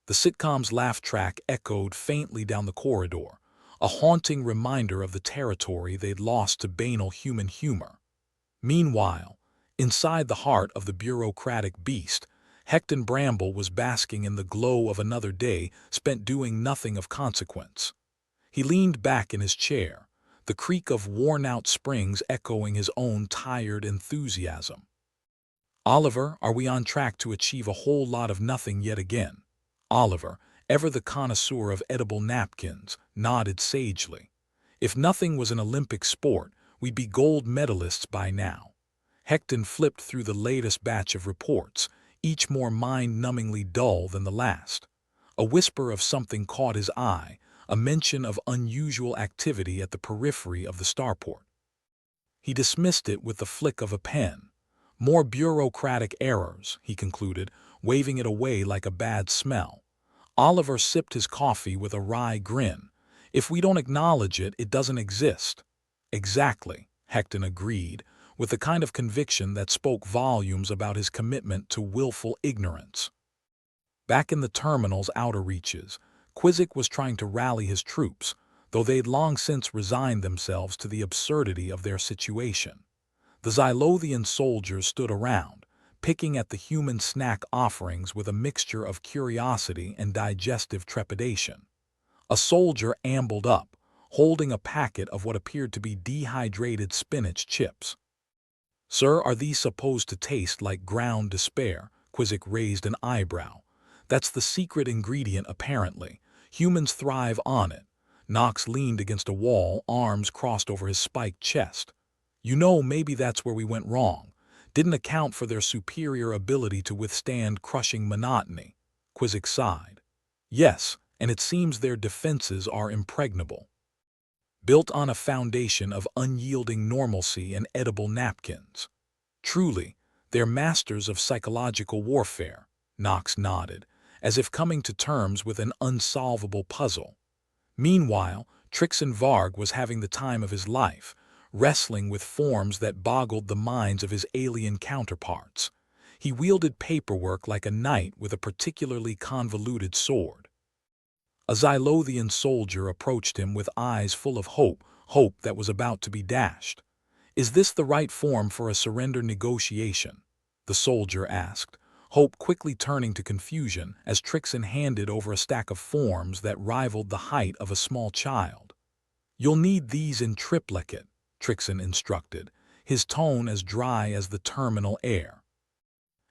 The sitcom's laugh track echoed faintly down the corridor, a haunting reminder of the territory they'd lost to banal human humor. Meanwhile, inside the heart of the bureaucratic beast, Hecton Bramble was basking in the glow of another day spent doing nothing of consequence. He leaned back in his chair, the creak of worn-out springs echoing his own tired enthusiasm. "Oliver, are we on track to achieve a whole lot of nothing yet again?" Oliver, ever the connoisseur of edible napkins, nodded sagely. "If nothing was an Olympic sport, we'd be gold medalists by now." Hecton flipped through the latest batch of reports, each more mind-numbingly dull than the last. A whisper of something caught his eye, a mention of unusual activity at the periphery of the starport. He dismissed it with the flick of a pen. "More bureaucratic errors," he concluded, waving it away like a bad smell. Oliver sipped his coffee with a wry grin. "If we don't acknowledge it, it doesn't exist." "Exactly," Hecton agreed, with the kind of conviction that spoke volumes about his commitment to willful ignorance. Back in the terminal's outer reaches, Quizzic was trying to rally his troops, though they'd long since resigned themselves to the absurdity of their situation. The Xylothian soldiers stood around, picking at the human snack offerings with a mixture of curiosity and digestive trepidation. A soldier ambled up, holding a packet of what appeared to be dehydrated spinach chips. "Sir, are these supposed to taste like ground despair?" Quizzic raised an eyebrow. "That's the secret ingredient, apparently. Humans thrive on it." Knox leaned against a wall, arms crossed over his spiked chest. "You know, maybe that's where we went wrong. Didn't account for their superior ability to withstand crushing monotony." Quizzic sighed. "Yes, and it seems their defenses are impregnable. Built on a foundation of unyielding normalcy and edible napkins. Truly, they're masters of psychological warfare." Knox nodded, as if coming to terms with an unsolvable puzzle. Meanwhile, Trixon Varg was having the time of his life, wrestling with forms that boggled the minds of his alien counterparts. He wielded paperwork like a knight with a particularly convoluted sword. A Xylothian soldier approached him with eyes full of hope that was about to be dashed. "Is this the right form for a surrender negotiation?" the soldier asked, hope quickly turning to confusion as Trixon handed over a stack of forms that rivaled the height of a small child. "You'll need these in triplicate," Trixon instructed, his tone as dry as the terminal air.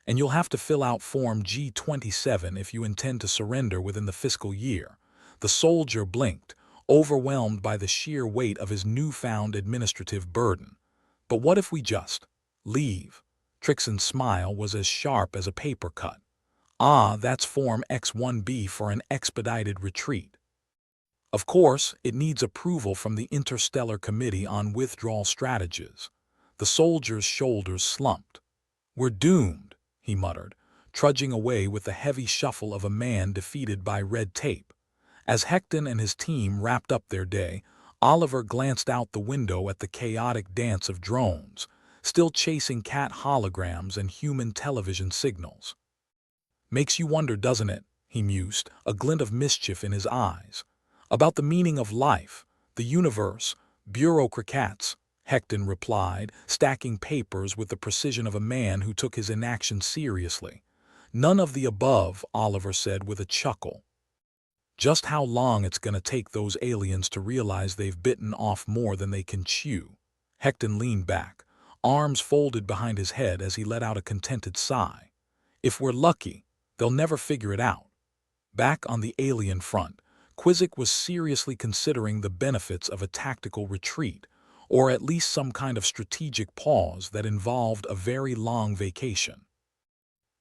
"And you'll have to fill out Form G27 if you intend to surrender within the fiscal year." The soldier blinked, overwhelmed by the sheer weight of his newfound administrative burden. "But what if we just leave?" Trixon's smile was as sharp as a paper cut. "Ah, that's Form X1B for an expedited retreat. Of course, it needs approval from the Interstellar Committee on Withdrawal Strategies." The soldier's shoulders slumped. "We're doomed," he muttered, trudging away with the heavy shuffle of a man defeated by red tape. As Hecton and his team wrapped up their day, Oliver glanced out the window at the chaotic dance of drones, still chasing cat holograms and human television signals. "Makes you wonder, doesn't it?" he mused, a glint of mischief in his eyes. "About the meaning of life, the universe, bureaucrats," Hecton replied, stacking papers with the precision of a man who took his inaction seriously. "None of the above," Oliver said with a chuckle. "Just how long it's gonna take those aliens to realize they've bitten off more than they can chew." Hecton leaned back, arms folded behind his head as he let out a contented sigh. "If we're lucky, they'll never figure it out." Back on the alien front, Quizzic was seriously considering the benefits of a tactical retreat, or at least some kind of strategic pause that involved a very long vacation.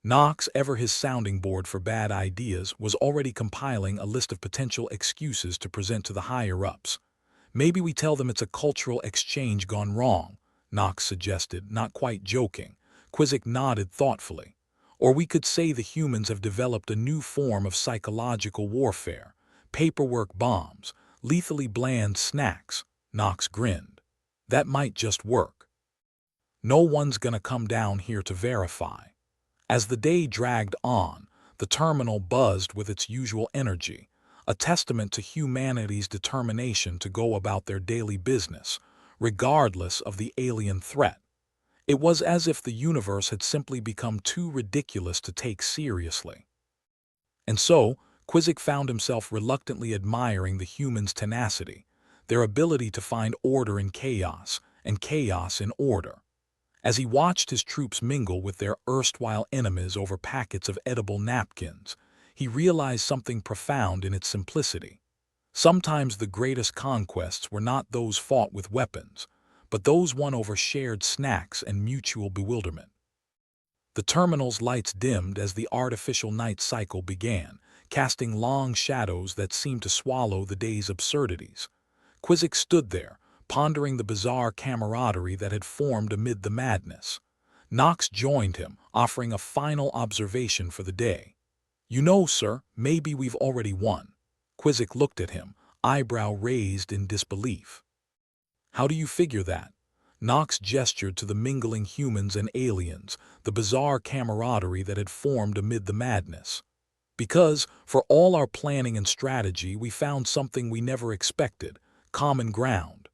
Knox, ever his sounding board for bad ideas, was already compiling a list of potential excuses to present to the higher-ups. "Maybe we tell them it's a cultural exchange gone wrong," Knox suggested, not quite joking. Quizzic nodded thoughtfully. "Or we could say the humans have developed a new form of psychological warfare. Paperwork bombs, lethally bland snacks." Knox grinned. "That might just work. No one's gonna come down here to verify." As the day dragged on, the terminal buzzed with its usual energy, a testament to humanity's determination to go about their daily business, regardless of the alien threat. It was as if the universe had simply become too ridiculous to take seriously. And so, Quizzic found himself reluctantly admiring the humans' tenacity, their ability to find order in chaos, and chaos in order. As he watched his troops mingle with their erstwhile enemies over packets of edible napkins, he realized something profound in its simplicity. Sometimes the greatest conquests were not those fought with weapons, but those won over shared snacks and mutual bewilderment. The terminal's lights dimmed as the artificial night cycle began, casting long shadows that seemed to swallow the day's absurdities. Quizzic stood there, pondering the bizarre camaraderie that had formed amid the madness. Knox joined him, offering a final observation for the day. "You know, sir, maybe we've already won." Quizzic looked at him, eyebrow raised in disbelief. "How do you figure that?" Knox gestured to the mingling humans and aliens, the bizarre camaraderie that had formed amid the madness. "Because, for all our planning and strategy, we found something we never expected: common ground."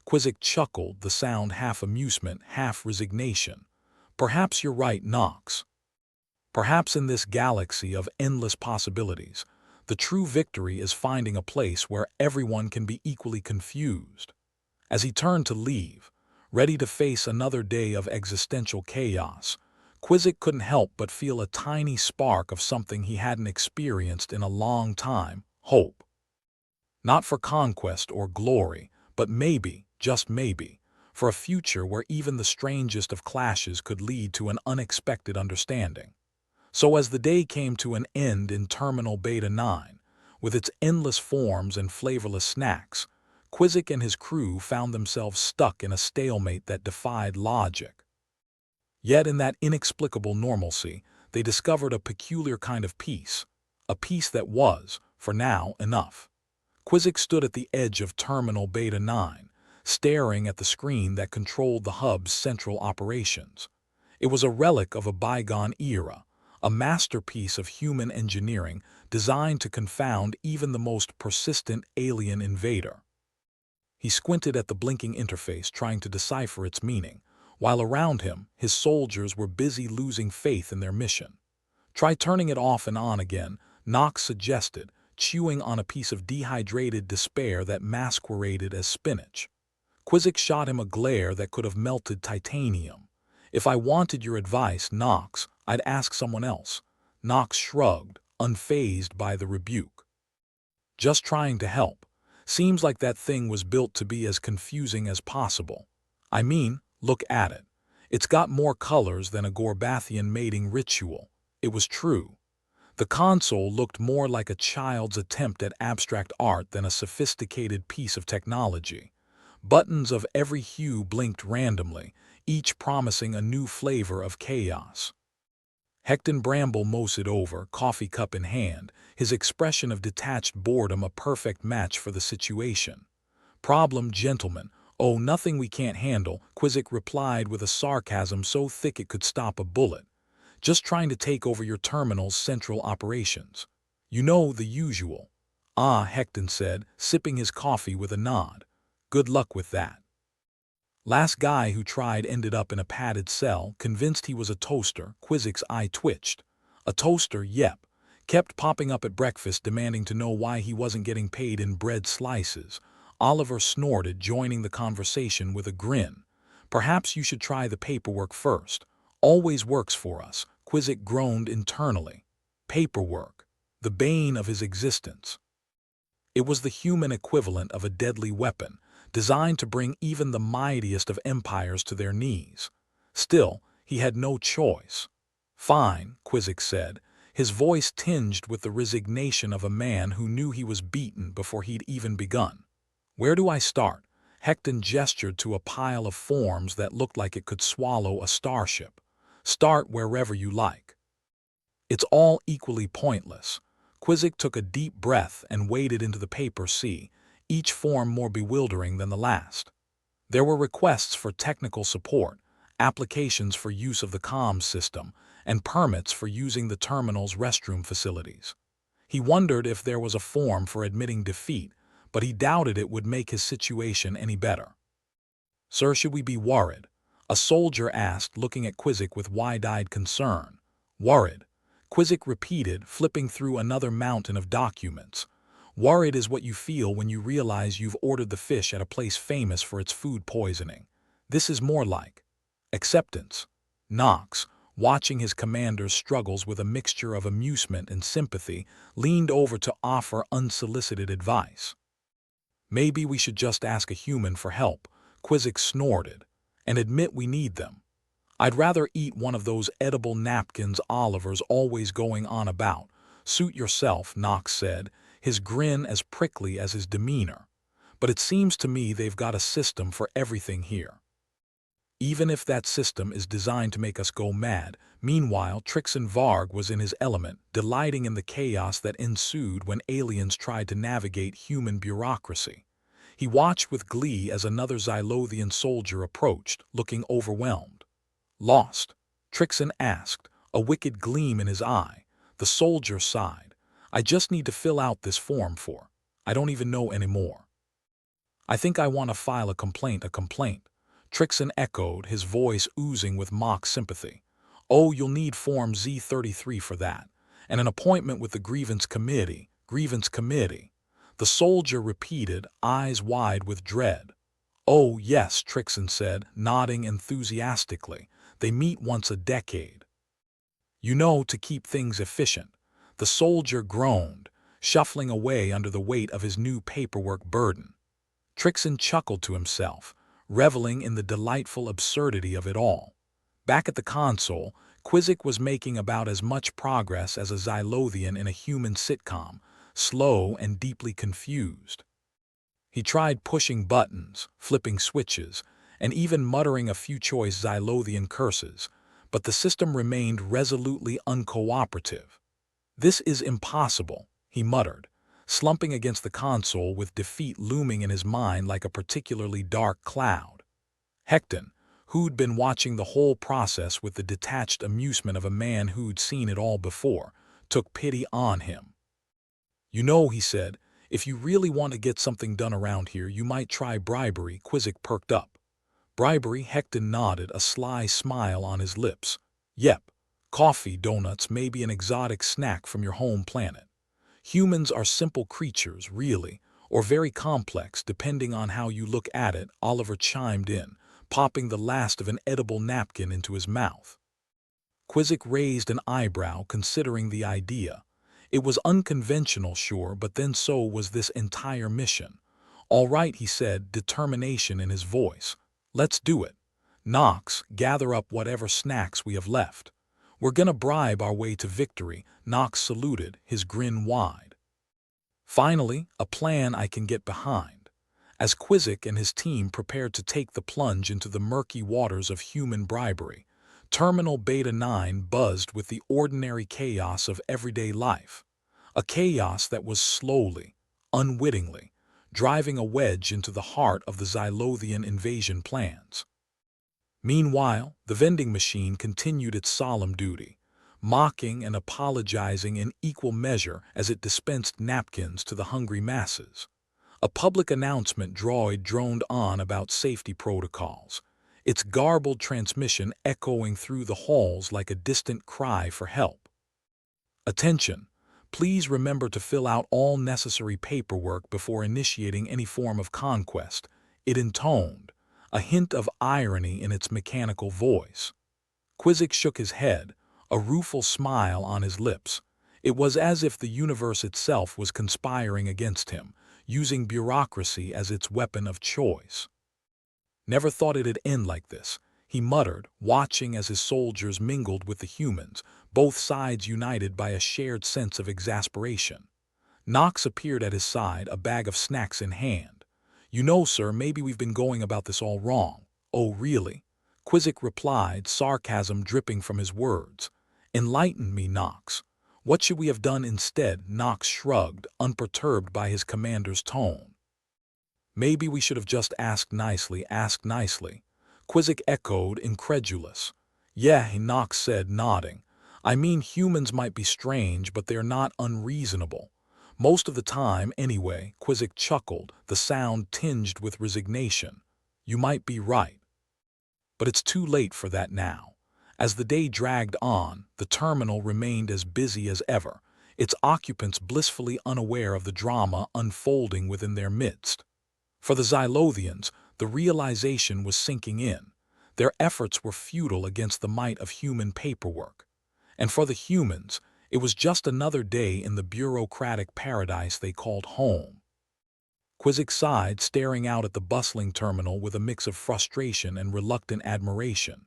Quizzic chuckled, the sound half amusement, half resignation. "Perhaps you're right, Knox. Perhaps in this galaxy of endless possibilities, the true victory is finding a place where everyone can be equally confused." As he turned to leave, ready to face another day of existential chaos, Quizzic couldn't help but feel a tiny spark of something he hadn't experienced in a long time: hope. Not for conquest or glory, but maybe, just maybe, for a future where even the strangest of clashes could lead to an unexpected understanding. So as the day came to an end in Terminal Beta 9, with its endless forms and flavorless snacks, Quizzic and his crew found themselves stuck in a stalemate that defied logic. Yet in that inexplicable normalcy, they discovered a peculiar kind of peace, a peace that was, for now, enough. Quizzic stood at the edge of Terminal Beta 9, staring at the screen that controlled the hub's central operations. It was a relic of a bygone era, a masterpiece of human engineering designed to confound even the most persistent alien invader. He squinted at the blinking interface, trying to decipher its meaning, while around him, his soldiers were busy losing faith in their mission. "Try turning it off and on again," Knox suggested, chewing on a piece of dehydrated despair that masqueraded as spinach. Quizzic shot him a glare that could have melted titanium. "If I wanted your advice, Knox, I'd ask someone else." Knox shrugged, unfazed by the rebuke. "Just trying to help. Seems like that thing was built to be as confusing as possible. I mean, look at it. It's got more colors than a Gorbathian mating ritual." It was true. The console looked more like a child's attempt at abstract art than a sophisticated piece of technology. Buttons of every hue blinked randomly, each promising a new flavor of chaos. Hecton Bramble moseyed over, coffee cup in hand, his expression of detached boredom a perfect match for the situation. "Problem, gentlemen? Oh, nothing we can't handle," Quizzic replied with a sarcasm so thick it could stop a bullet. "Just trying to take over your terminal's central operations. You know, the usual." "Ah," Hecton said, sipping his coffee with a nod. "Good luck with that." Last guy who tried ended up in a padded cell, convinced he was a toaster. Quizzic's eye twitched. A toaster, yep. Kept popping up at breakfast demanding to know why he wasn't getting paid in bread slices. Oliver snorted, joining the conversation with a grin. "Perhaps you should try the paperwork first. Always works for us," Quizzic groaned internally. Paperwork. The bane of his existence. It was the human equivalent of a deadly weapon, designed to bring even the mightiest of empires to their knees. Still, he had no choice. "Fine," Quizzic said, his voice tinged with the resignation of a man who knew he was beaten before he'd even begun. "Where do I start?" Hecton gestured to a pile of forms that looked like it could swallow a starship. "Start wherever you like." "It's all equally pointless." Quizzic took a deep breath and waded into the paper sea, each form more bewildering than the last. There were requests for technical support, applications for use of the comms system, and permits for using the terminal's restroom facilities. He wondered if there was a form for admitting defeat, but he doubted it would make his situation any better. "Sir, should we be worried?" a soldier asked, looking at Quizzic with wide-eyed concern. "Worried?" Quizzic repeated, flipping through another mountain of documents. "Worried is what you feel when you realize you've ordered the fish at a place famous for its food poisoning. This is more like acceptance." Knox, watching his commander's struggles with a mixture of amusement and sympathy, leaned over to offer unsolicited advice. "Maybe we should just ask a human for help," Quizzic snorted, "and admit we need them. I'd rather eat one of those edible napkins Oliver's always going on about." "Suit yourself," Knox said, his grin as prickly as his demeanor. "But it seems to me they've got a system for everything here. Even if that system is designed to make us go mad." Meanwhile, Trixon Varg was in his element, delighting in the chaos that ensued when aliens tried to navigate human bureaucracy. He watched with glee as another Xylothian soldier approached, looking overwhelmed. "Lost?" Trixon asked, a wicked gleam in his eye. The soldier sighed. "I just need to fill out this form for. I don't even know anymore." "I think I want to file a complaint." Trixon echoed, his voice oozing with mock sympathy. "Oh, you'll need Form Z33 for that, and an appointment with the Grievance Committee." "Grievance Committee?" the soldier repeated, eyes wide with dread. "Oh, yes," Trixon said, nodding enthusiastically. "They meet once a decade. You know, to keep things efficient." The soldier groaned, shuffling away under the weight of his new paperwork burden. Trixon chuckled to himself, reveling in the delightful absurdity of it all. Back at the console, Quizzic was making about as much progress as a Xylothian in a human sitcom, slow and deeply confused. He tried pushing buttons, flipping switches, and even muttering a few choice Xylothian curses, but the system remained resolutely uncooperative. "This is impossible," he muttered, slumping against the console with defeat looming in his mind like a particularly dark cloud. Hecton, who'd been watching the whole process with the detached amusement of a man who'd seen it all before, took pity on him. "You know," he said, "if you really want to get something done around here, you might try bribery." Quizzic perked up. "Bribery?" Hecton nodded, a sly smile on his lips. "Yep. Coffee, donuts, maybe an exotic snack from your home planet. Humans are simple creatures, really, or very complex, depending on how you look at it," Oliver chimed in, popping the last of an edible napkin into his mouth. Quizzic raised an eyebrow, considering the idea. It was unconventional, sure, but then so was this entire mission. "All right," he said, determination in his voice. "Let's do it. Knox, gather up whatever snacks we have left. We're gonna bribe our way to victory." Knox saluted, his grin wide. "Finally, a plan I can get behind." As Quizzic and his team prepared to take the plunge into the murky waters of human bribery, Terminal Beta 9 buzzed with the ordinary chaos of everyday life, a chaos that was slowly, unwittingly, driving a wedge into the heart of the Xylothian invasion plans. Meanwhile, the vending machine continued its solemn duty, mocking and apologizing in equal measure as it dispensed napkins to the hungry masses. A public announcement droid droned on about safety protocols, its garbled transmission echoing through the halls like a distant cry for help. Attention! Please remember to fill out all necessary paperwork before initiating any form of conquest, it intoned, a hint of irony in its mechanical voice. Quizzic shook his head, a rueful smile on his lips. It was as if the universe itself was conspiring against him, using bureaucracy as its weapon of choice. Never thought it'd end like this, he muttered, watching as his soldiers mingled with the humans, both sides united by a shared sense of exasperation. Knox appeared at his side, a bag of snacks in hand. "You know, sir, maybe we've been going about this all wrong." "Oh, really?" Quizzic replied, sarcasm dripping from his words. "Enlighten me, Knox. What should we have done instead?" Knox shrugged, unperturbed by his commander's tone. "Maybe we should have just asked nicely, Quizzic echoed, incredulous. "Yeah," Knox said, nodding. "I mean, humans might be strange, but they're not unreasonable. Most of the time, anyway." Quizzic chuckled, the sound tinged with resignation. "You might be right. But it's too late for that now." As the day dragged on, the terminal remained as busy as ever, its occupants blissfully unaware of the drama unfolding within their midst. For the Xylothians, the realization was sinking in. Their efforts were futile against the might of human paperwork. And for the humans, it was just another day in the bureaucratic paradise they called home. Quizzic sighed, staring out at the bustling terminal with a mix of frustration and reluctant admiration.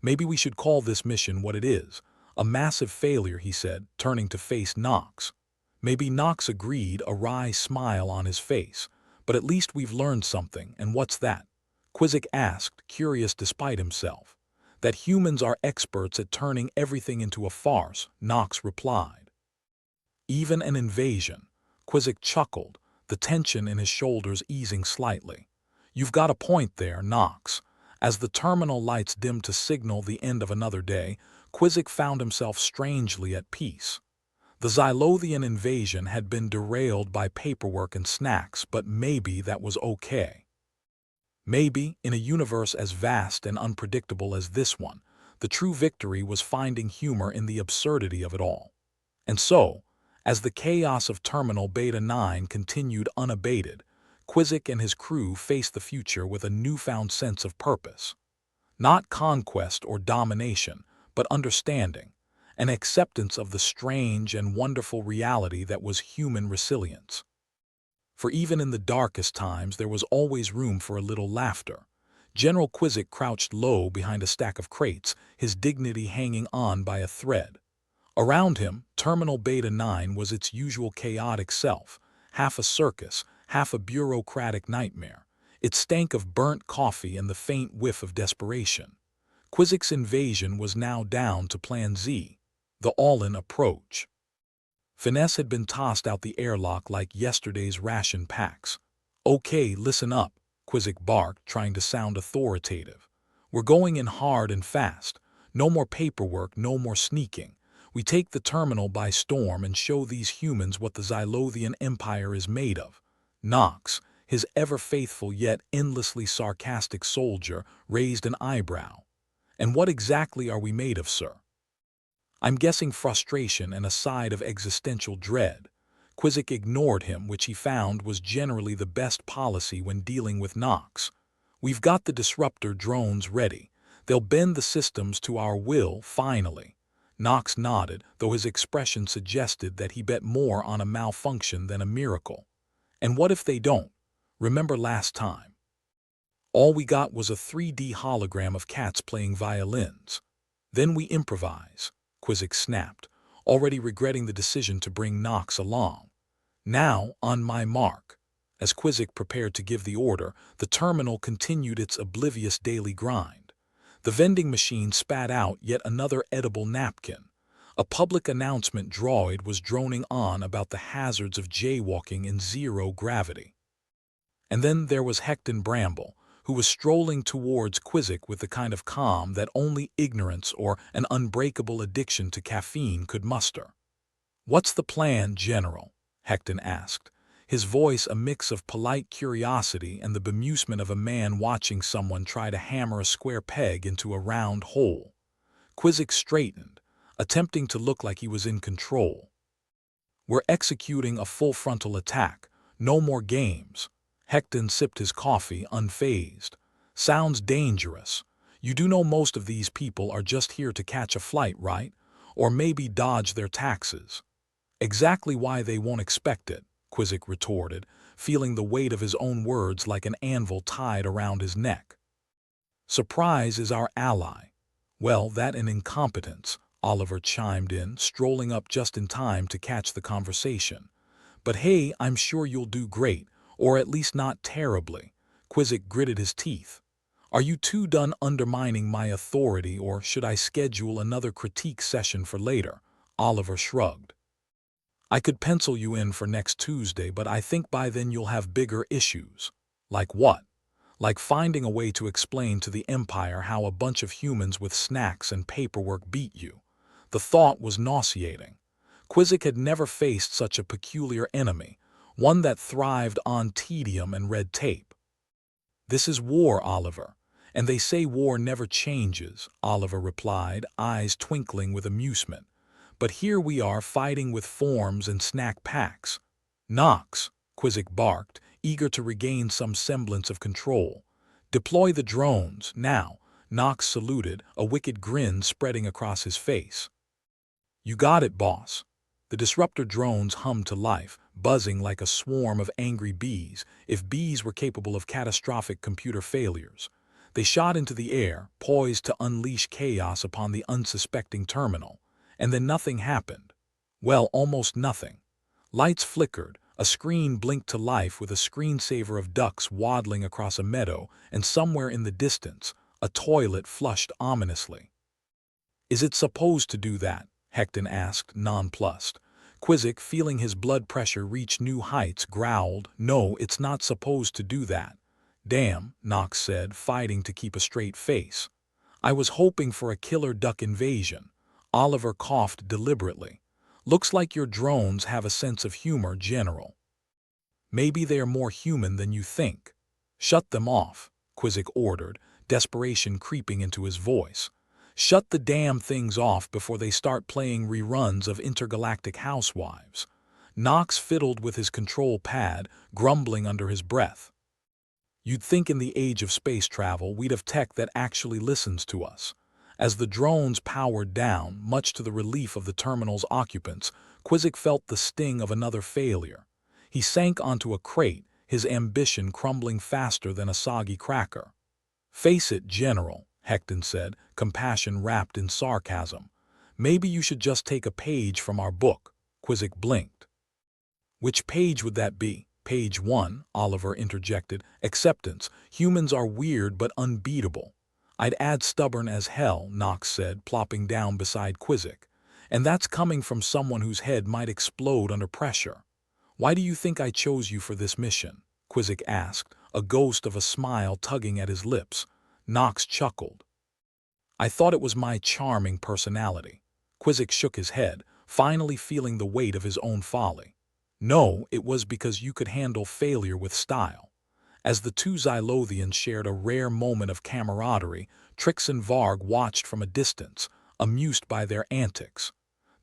"Maybe we should call this mission what it is, a massive failure," he said, turning to face Knox. Maybe Knox agreed, a wry smile on his face. "But at least we've learned something, and what's that?" Quizzic asked, curious despite himself. "That humans are experts at turning everything into a farce," Knox replied. "Even an invasion." Quizzic chuckled, the tension in his shoulders easing slightly. "You've got a point there, Knox." As the terminal lights dimmed to signal the end of another day, Quizzic found himself strangely at peace. The Xylothian invasion had been derailed by paperwork and snacks, but maybe that was okay. Maybe, in a universe as vast and unpredictable as this one, the true victory was finding humor in the absurdity of it all. And so, as the chaos of Terminal Beta 9 continued unabated, Quizzic and his crew faced the future with a newfound sense of purpose. Not conquest or domination, but understanding, an acceptance of the strange and wonderful reality that was human resilience. For even in the darkest times there was always room for a little laughter. General Quizzic crouched low behind a stack of crates, his dignity hanging on by a thread. Around him, Terminal Beta 9 was its usual chaotic self, half a circus, half a bureaucratic nightmare. It stank of burnt coffee and the faint whiff of desperation. Quizzic's invasion was now down to Plan Z, the all-in approach. Finesse had been tossed out the airlock like yesterday's ration packs. "Okay, listen up," Quizzic barked, trying to sound authoritative. "We're going in hard and fast. No more paperwork, no more sneaking. We take the terminal by storm and show these humans what the Xylothian Empire is made of." Knox, his ever-faithful yet endlessly sarcastic soldier, raised an eyebrow. "And what exactly are we made of, sir?" "I'm guessing frustration and a side of existential dread." Quizzic ignored him, which he found was generally the best policy when dealing with Knox. "We've got the disruptor drones ready. They'll bend the systems to our will, finally." Knox nodded, though his expression suggested that he bet more on a malfunction than a miracle. "And what if they don't? Remember last time? All we got was a 3D hologram of cats playing violins. Then we improvise," Quizzic snapped, already regretting the decision to bring Knox along. "Now, on my mark." As Quizzic prepared to give the order, the terminal continued its oblivious daily grind. The vending machine spat out yet another edible napkin. A public announcement droid was droning on about the hazards of jaywalking in zero gravity. And then there was Hecton Bramble, who was strolling towards Quizzic with the kind of calm that only ignorance or an unbreakable addiction to caffeine could muster. "What's the plan, General?" Hecton asked, his voice a mix of polite curiosity and the bemusement of a man watching someone try to hammer a square peg into a round hole. Quizzic straightened, attempting to look like he was in control. "We're executing a full frontal attack. No more games." Hecton sipped his coffee, unfazed. "Sounds dangerous. You do know most of these people are just here to catch a flight, right? Or maybe dodge their taxes." "Exactly why they won't expect it," Quizzic retorted, feeling the weight of his own words like an anvil tied around his neck. "Surprise is our ally." "Well, that and incompetence," Oliver chimed in, strolling up just in time to catch the conversation. "But hey, I'm sure you'll do great, or at least not terribly." Quizzic gritted his teeth. "Are you two done undermining my authority, or should I schedule another critique session for later?" Oliver shrugged. "I could pencil you in for next Tuesday, but I think by then you'll have bigger issues." "Like what?" "Like finding a way to explain to the Empire how a bunch of humans with snacks and paperwork beat you." The thought was nauseating. Quizzic had never faced such a peculiar enemy, one that thrived on tedium and red tape. "This is war, Oliver, and they say war never changes," Oliver replied, eyes twinkling with amusement. "But here we are fighting with forms and snack packs." "Nox," Quizzic barked, eager to regain some semblance of control. "Deploy the drones, now." Nox saluted, a wicked grin spreading across his face. "You got it, boss." The disruptor drones hummed to life, buzzing like a swarm of angry bees, if bees were capable of catastrophic computer failures. They shot into the air, poised to unleash chaos upon the unsuspecting terminal. And then nothing happened. Well, almost nothing. Lights flickered, a screen blinked to life with a screensaver of ducks waddling across a meadow, and somewhere in the distance, a toilet flushed ominously. "Is it supposed to do that?" Hecton asked, nonplussed. Quizzic, feeling his blood pressure reach new heights, growled, "No, it's not supposed to do that." "Damn," Nox said, fighting to keep a straight face. "I was hoping for a killer duck invasion." Oliver coughed deliberately. "Looks like your drones have a sense of humor, General." "Maybe they are more human than you think." "Shut them off," Quizzic ordered, desperation creeping into his voice. "Shut the damn things off before they start playing reruns of Intergalactic Housewives." Nox fiddled with his control pad, grumbling under his breath. "You'd think in the age of space travel we'd have tech that actually listens to us." As the drones powered down, much to the relief of the terminal's occupants, Quizzic felt the sting of another failure. He sank onto a crate, his ambition crumbling faster than a soggy cracker. "Face it, General," Hecton said, compassion wrapped in sarcasm. "Maybe you should just take a page from our book." Quizzic blinked. "Which page would that be?" "Page 1, Oliver interjected. "Acceptance. Humans are weird but unbeatable." "I'd add stubborn as hell," Nox said, plopping down beside Quizzic. "And that's coming from someone whose head might explode under pressure." "Why do you think I chose you for this mission?" Quizzic asked, a ghost of a smile tugging at his lips. Nox chuckled. "I thought it was my charming personality." Quizzic shook his head, finally feeling the weight of his own folly. "No, it was because you could handle failure with style." As the two Xylothians shared a rare moment of camaraderie, Trix and Varg watched from a distance, amused by their antics.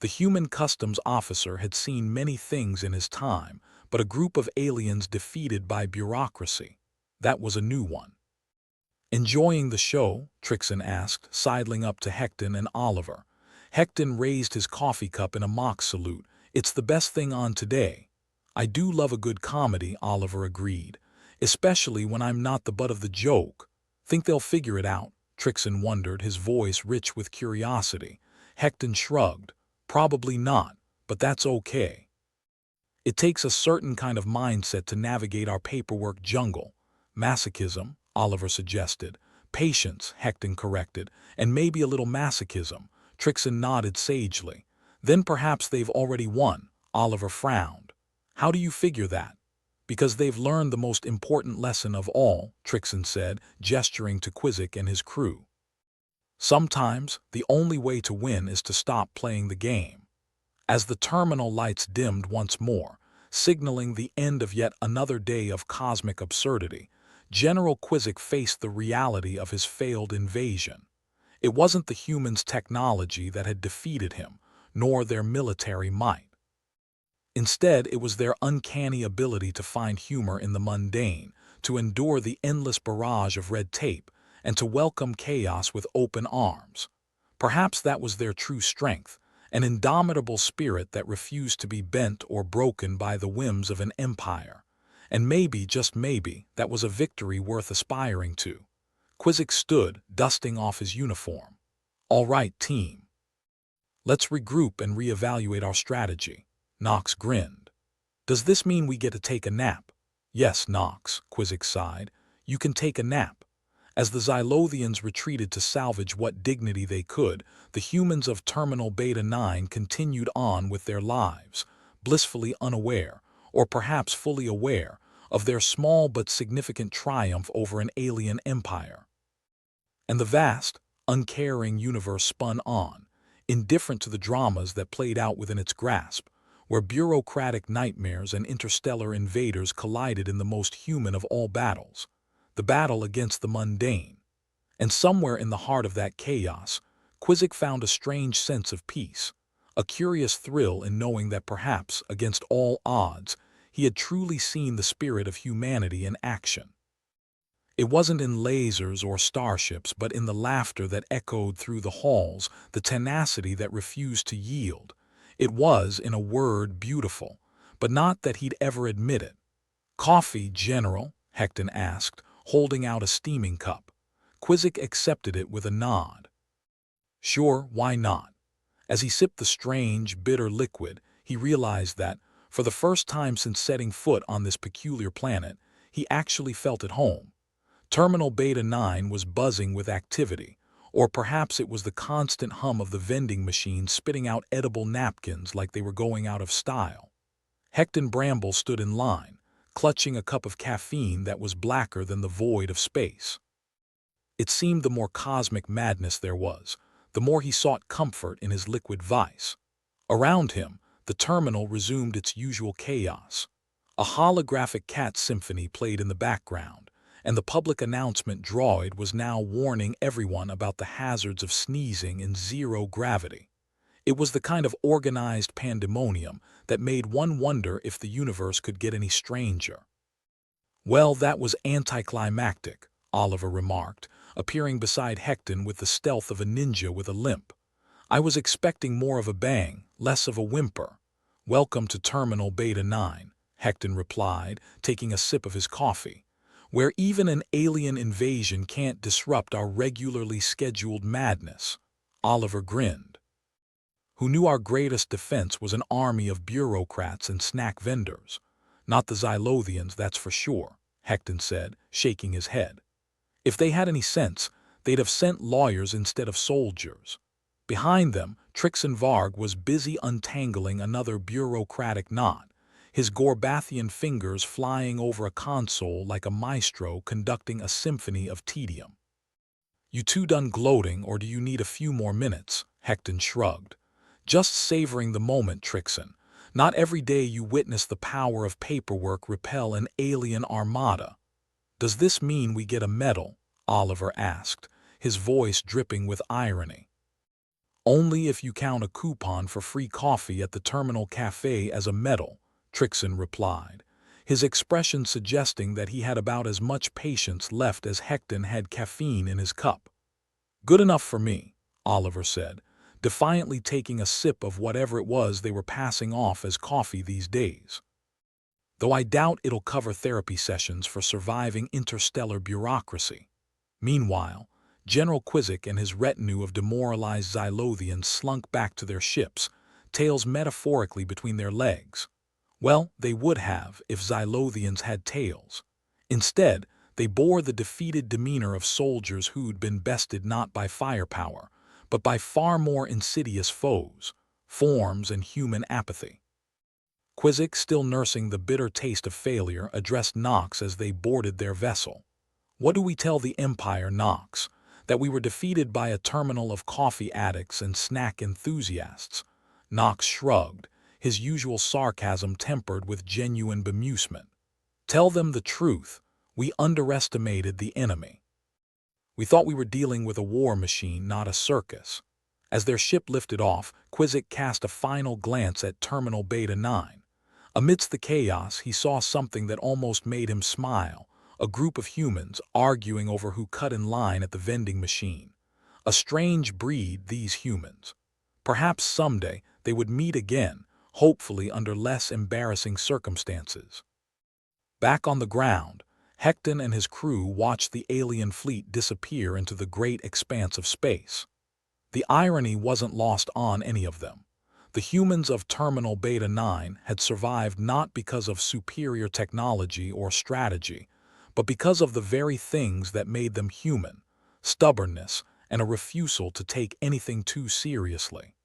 The human customs officer had seen many things in his time, but a group of aliens defeated by bureaucracy. That was a new one. "Enjoying the show?" Trixon asked, sidling up to Hecton and Oliver. Hecton raised his coffee cup in a mock salute. "It's the best thing on today." "I do love a good comedy," Oliver agreed. "Especially when I'm not the butt of the joke." "Think they'll figure it out?" Trixon wondered, his voice rich with curiosity. Hecton shrugged. "Probably not, but that's okay." It takes a certain kind of mindset to navigate our paperwork jungle. Masochism, Oliver suggested. Patience, Hecton corrected. And maybe a little masochism. Trixon nodded sagely. Then perhaps they've already won. Oliver frowned. How do you figure that? Because they've learned the most important lesson of all, Trixon said, gesturing to Quizzic and his crew. Sometimes, the only way to win is to stop playing the game. As the terminal lights dimmed once more, signaling the end of yet another day of cosmic absurdity, General Quizzic faced the reality of his failed invasion. It wasn't the humans' technology that had defeated him, nor their military might. Instead, it was their uncanny ability to find humor in the mundane, to endure the endless barrage of red tape, and to welcome chaos with open arms. Perhaps that was their true strength, an indomitable spirit that refused to be bent or broken by the whims of an empire. And maybe, just maybe, that was a victory worth aspiring to. Quizzic stood, dusting off his uniform. All right, team. Let's regroup and reevaluate our strategy. Knox grinned. Does this mean we get to take a nap? Yes, Knox, Quizzic sighed. You can take a nap. As the Xylothians retreated to salvage what dignity they could, the humans of Terminal Beta 9 continued on with their lives, blissfully unaware, or perhaps fully aware, of their small but significant triumph over an alien empire. And the vast, uncaring universe spun on, indifferent to the dramas that played out within its grasp, where bureaucratic nightmares and interstellar invaders collided in the most human of all battles, the battle against the mundane. And somewhere in the heart of that chaos, Quizzic found a strange sense of peace, a curious thrill in knowing that perhaps, against all odds, he had truly seen the spirit of humanity in action. It wasn't in lasers or starships, but in the laughter that echoed through the halls, the tenacity that refused to yield. It was, in a word, beautiful, but not that he'd ever admit it. Coffee, General? Hecton asked, holding out a steaming cup. Quizzic accepted it with a nod. Sure, why not? As he sipped the strange, bitter liquid, he realized that, for the first time since setting foot on this peculiar planet, he actually felt at home. Terminal Beta 9 was buzzing with activity, or perhaps it was the constant hum of the vending machine spitting out edible napkins like they were going out of style. Hecton Bramble stood in line, clutching a cup of caffeine that was blacker than the void of space. It seemed the more cosmic madness there was, the more he sought comfort in his liquid vice. Around him, the terminal resumed its usual chaos. A holographic cat symphony played in the background, and the public announcement droid was now warning everyone about the hazards of sneezing in zero gravity. It was the kind of organized pandemonium that made one wonder if the universe could get any stranger. Well, that was anticlimactic, Oliver remarked, appearing beside Hecton with the stealth of a ninja with a limp. I was expecting more of a bang, less of a whimper. Welcome to Terminal Beta 9, Hecton replied, taking a sip of his coffee, where even an alien invasion can't disrupt our regularly scheduled madness. Oliver grinned. Who knew our greatest defense was an army of bureaucrats and snack vendors? Not the Xylothians, that's for sure, Hecton said, shaking his head. If they had any sense, they'd have sent lawyers instead of soldiers. Behind them, Trixon Varg was busy untangling another bureaucratic knot, his Gorbathian fingers flying over a console like a maestro conducting a symphony of tedium. You two done gloating, or do you need a few more minutes? Hecton shrugged. Just savoring the moment, Trixon. Not every day you witness the power of paperwork repel an alien armada. Does this mean we get a medal? Oliver asked, his voice dripping with irony. Only if you count a coupon for free coffee at the Terminal Cafe as a medal, Trixon replied, his expression suggesting that he had about as much patience left as Hecton had caffeine in his cup. Good enough for me, Oliver said, defiantly taking a sip of whatever it was they were passing off as coffee these days. Though I doubt it'll cover therapy sessions for surviving interstellar bureaucracy. Meanwhile, General Quizzic and his retinue of demoralized Xylothians slunk back to their ships, tails metaphorically between their legs. Well, they would have if Xylothians had tails. Instead, they bore the defeated demeanor of soldiers who'd been bested not by firepower, but by far more insidious foes, forms and human apathy. Quizzic, still nursing the bitter taste of failure, addressed Nox as they boarded their vessel. "What do we tell the Empire, Nox? That we were defeated by a terminal of coffee addicts and snack enthusiasts?" Nox shrugged, his usual sarcasm tempered with genuine bemusement. "Tell them the truth. We underestimated the enemy. We thought we were dealing with a war machine, not a circus." As their ship lifted off, Quizzic cast a final glance at Terminal Beta 9. Amidst the chaos, he saw something that almost made him smile: a group of humans arguing over who cut in line at the vending machine. A strange breed, these humans. Perhaps someday they would meet again, hopefully under less embarrassing circumstances. Back on the ground, Hecton and his crew watched the alien fleet disappear into the great expanse of space. The irony wasn't lost on any of them. The humans of Terminal Beta 9 had survived not because of superior technology or strategy, but because of the very things that made them human: stubbornness and a refusal to take anything too seriously.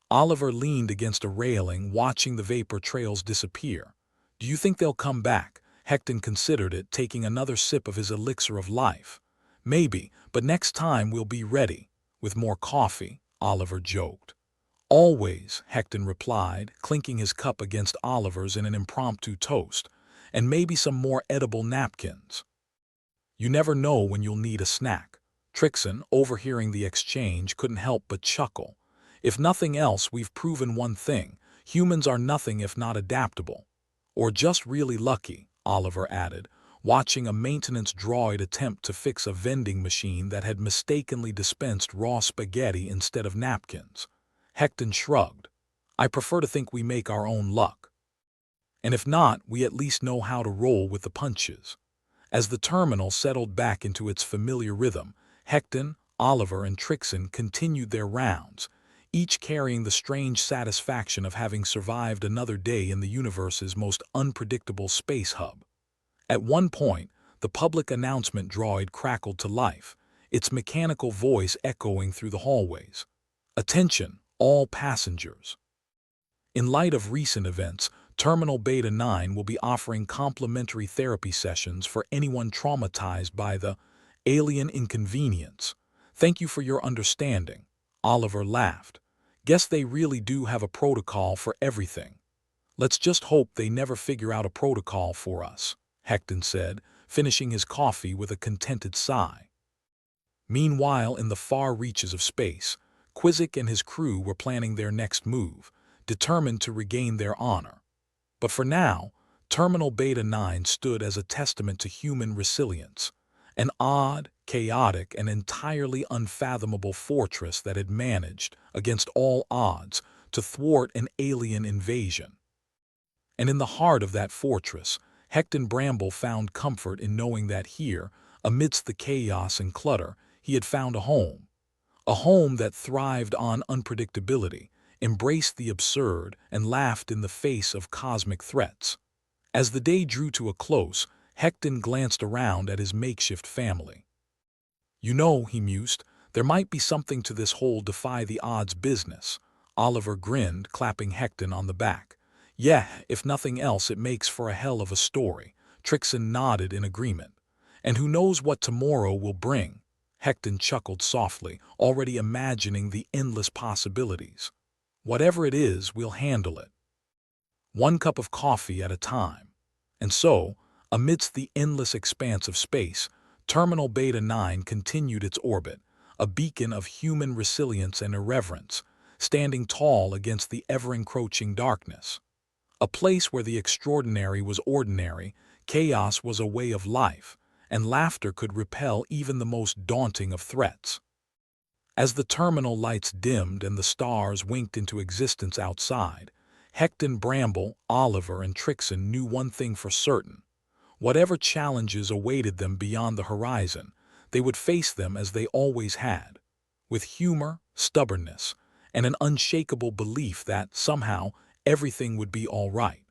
Oliver leaned against a railing, watching the vapor trails disappear. "Do you think they'll come back?" Hecton considered it, taking another sip of his elixir of life. "Maybe, but next time we'll be ready. With more coffee," Oliver joked. "Always," Hecton replied, clinking his cup against Oliver's in an impromptu toast. "And maybe some more edible napkins. You never know when you'll need a snack." Trixon, overhearing the exchange, couldn't help but chuckle. "If nothing else, we've proven one thing: humans are nothing if not adaptable. Or just really lucky," Oliver added, watching a maintenance droid attempt to fix a vending machine that had mistakenly dispensed raw spaghetti instead of napkins. Hecton shrugged. "I prefer to think we make our own luck. And if not, we at least know how to roll with the punches." As the terminal settled back into its familiar rhythm, Hecton, Oliver, and Trixon continued their rounds, each carrying the strange satisfaction of having survived another day in the universe's most unpredictable space hub. At one point, the public announcement droid crackled to life, its mechanical voice echoing through the hallways. "Attention, all passengers. In light of recent events, Terminal Beta 9 will be offering complimentary therapy sessions for anyone traumatized by the alien inconvenience. Thank you for your understanding." Oliver laughed. "Guess they really do have a protocol for everything." "Let's just hope they never figure out a protocol for us," Hecton said, finishing his coffee with a contented sigh. Meanwhile, in the far reaches of space, Quizzic and his crew were planning their next move, determined to regain their honor. But for now, Terminal Beta 9 stood as a testament to human resilience, an odd, chaotic, and entirely unfathomable fortress that had managed, against all odds, to thwart an alien invasion. And in the heart of that fortress, Hecton Bramble found comfort in knowing that here, amidst the chaos and clutter, he had found a home. A home that thrived on unpredictability, embraced the absurd, and laughed in the face of cosmic threats. As the day drew to a close, Hecton glanced around at his makeshift family. "You know," he mused, "there might be something to this whole defy-the-odds business." Oliver grinned, clapping Hecton on the back. "Yeah, if nothing else, it makes for a hell of a story." Trixon nodded in agreement. "And who knows what tomorrow will bring?" Hecton chuckled softly, already imagining the endless possibilities. "Whatever it is, we'll handle it. One cup of coffee at a time." And so, amidst the endless expanse of space, Terminal Beta 9 continued its orbit, a beacon of human resilience and irreverence, standing tall against the ever-encroaching darkness. A place where the extraordinary was ordinary, chaos was a way of life, and laughter could repel even the most daunting of threats. As the terminal lights dimmed and the stars winked into existence outside, Hecton Bramble, Oliver, and Trixon knew one thing for certain: whatever challenges awaited them beyond the horizon, they would face them as they always had, with humor, stubbornness, and an unshakable belief that, somehow, everything would be all right.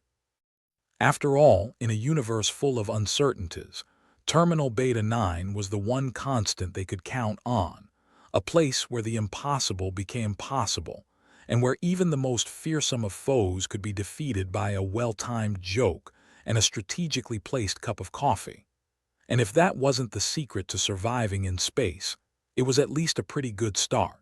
After all, in a universe full of uncertainties, Terminal Beta 9 was the one constant they could count on, a place where the impossible became possible, and where even the most fearsome of foes could be defeated by a well-timed joke and a strategically placed cup of coffee. And if that wasn't the secret to surviving in space, it was at least a pretty good start.